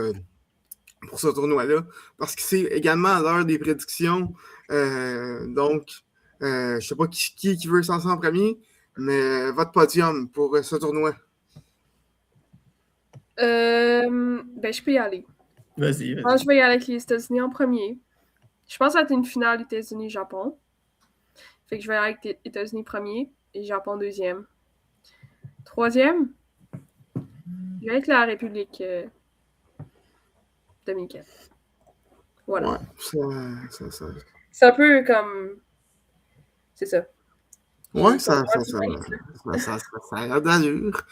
ce tournoi-là, parce que c'est également l'heure des prédictions. Donc, je ne sais pas qui veut s'en en premier, mais votre podium pour ce tournoi. Ben, je peux y aller. Vas-y. Moi, je vais y aller avec les États-Unis en premier. Je pense que ça va être une finale États-Unis-Japon. Fait que je vais y aller avec les États-Unis premier et Japon deuxième. Troisième, je vais avec la République dominicaine. Voilà. Ouais, ça. C'est un peu comme... C'est ça. Ouais, ça a l'air d'allure.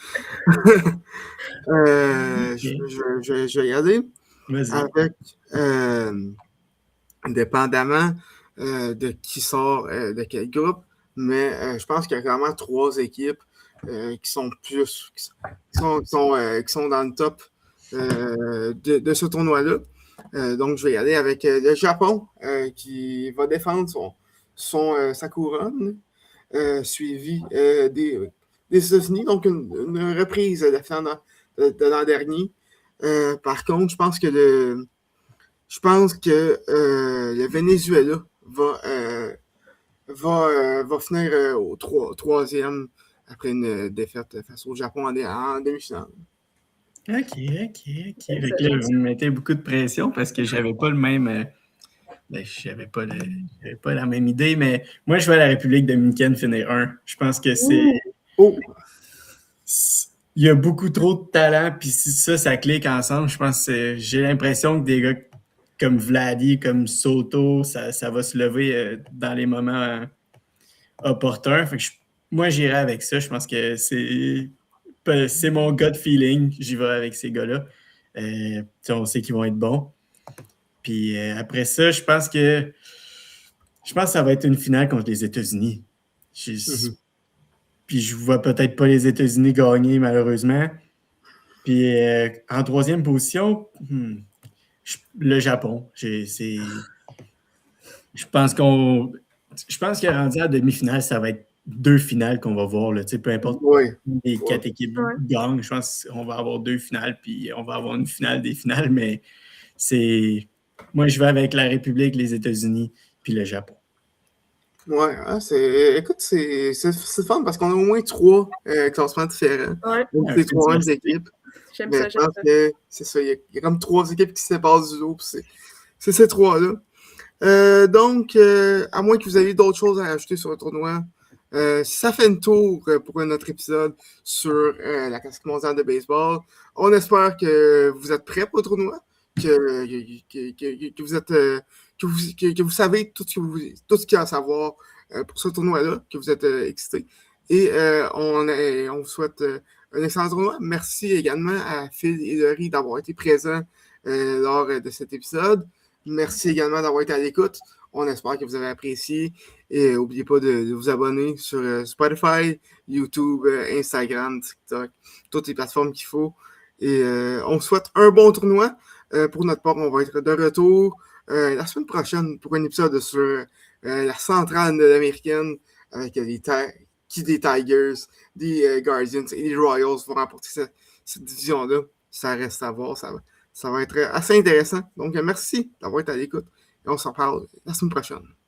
Je vais y aller. Vas-y. Avec, dépendamment de qui sort de quel groupe, mais je pense qu'il y a vraiment 3 équipes qui sont dans le top de ce tournoi-là. Donc, je vais y aller avec le Japon qui va défendre sa couronne. Suivi des États-Unis, donc une reprise de la finale de l'an dernier. Par contre, je pense que le Venezuela va finir au troisième après une défaite face au Japon en demi-finale. OK. Fait que là, vous me mettez beaucoup de pression parce que j'avais pas le même... j'avais pas la même idée, mais moi, je vais à la République dominicaine finir 1. Je pense que c'est... Il y a beaucoup trop de talent, puis si ça clique ensemble, je pense que j'ai l'impression que des gars comme Vladdy, comme Soto, ça va se lever dans les moments opportuns. Fait que moi, j'irai avec ça. Je pense que c'est mon gut feeling. J'y vais avec ces gars-là. On sait qu'ils vont être bons. Puis après ça, je pense que ça va être une finale contre les États-Unis. Puis je vois peut-être pas les États-Unis gagner, malheureusement. Puis en troisième position, le Japon. Je pense que rendu à la demi-finale, ça va être 2 finales qu'on va voir. Là, peu importe les 4 équipes gagnent. Je pense qu'on va avoir 2 finales, puis on va avoir une finale des finales, mais c'est... Moi, je vais avec la République, les États-Unis, puis le Japon. Ouais, écoute, c'est fun parce qu'on a au moins 3 classements différents. Donc, c'est 3 mêmes équipes. J'aime ça. C'est ça, il y a comme 3 équipes qui se séparent du lot, c'est ces 3-là. Donc, à moins que vous ayez d'autres choses à rajouter sur le tournoi, ça fait une tour pour notre épisode sur la Classique mondiale de baseball. On espère que vous êtes prêts pour le tournoi, que vous savez tout ce qu'il y a à savoir pour ce tournoi-là, que vous êtes excités. Et on vous souhaite un excellent tournoi. Merci également à Phil et Laurie d'avoir été présents lors de cet épisode. Merci également d'avoir été à l'écoute. On espère que vous avez apprécié. Et n'oubliez pas de vous abonner sur Spotify, YouTube, Instagram, TikTok, toutes les plateformes qu'il faut. Et on vous souhaite un bon tournoi. Pour notre part, on va être de retour la semaine prochaine pour un épisode sur la centrale américaine avec des Tigers, des Guardians et des Royals vont remporter cette division-là. Ça reste à voir. Ça va être assez intéressant. Donc, merci d'avoir été à l'écoute. Et on s'en parle la semaine prochaine.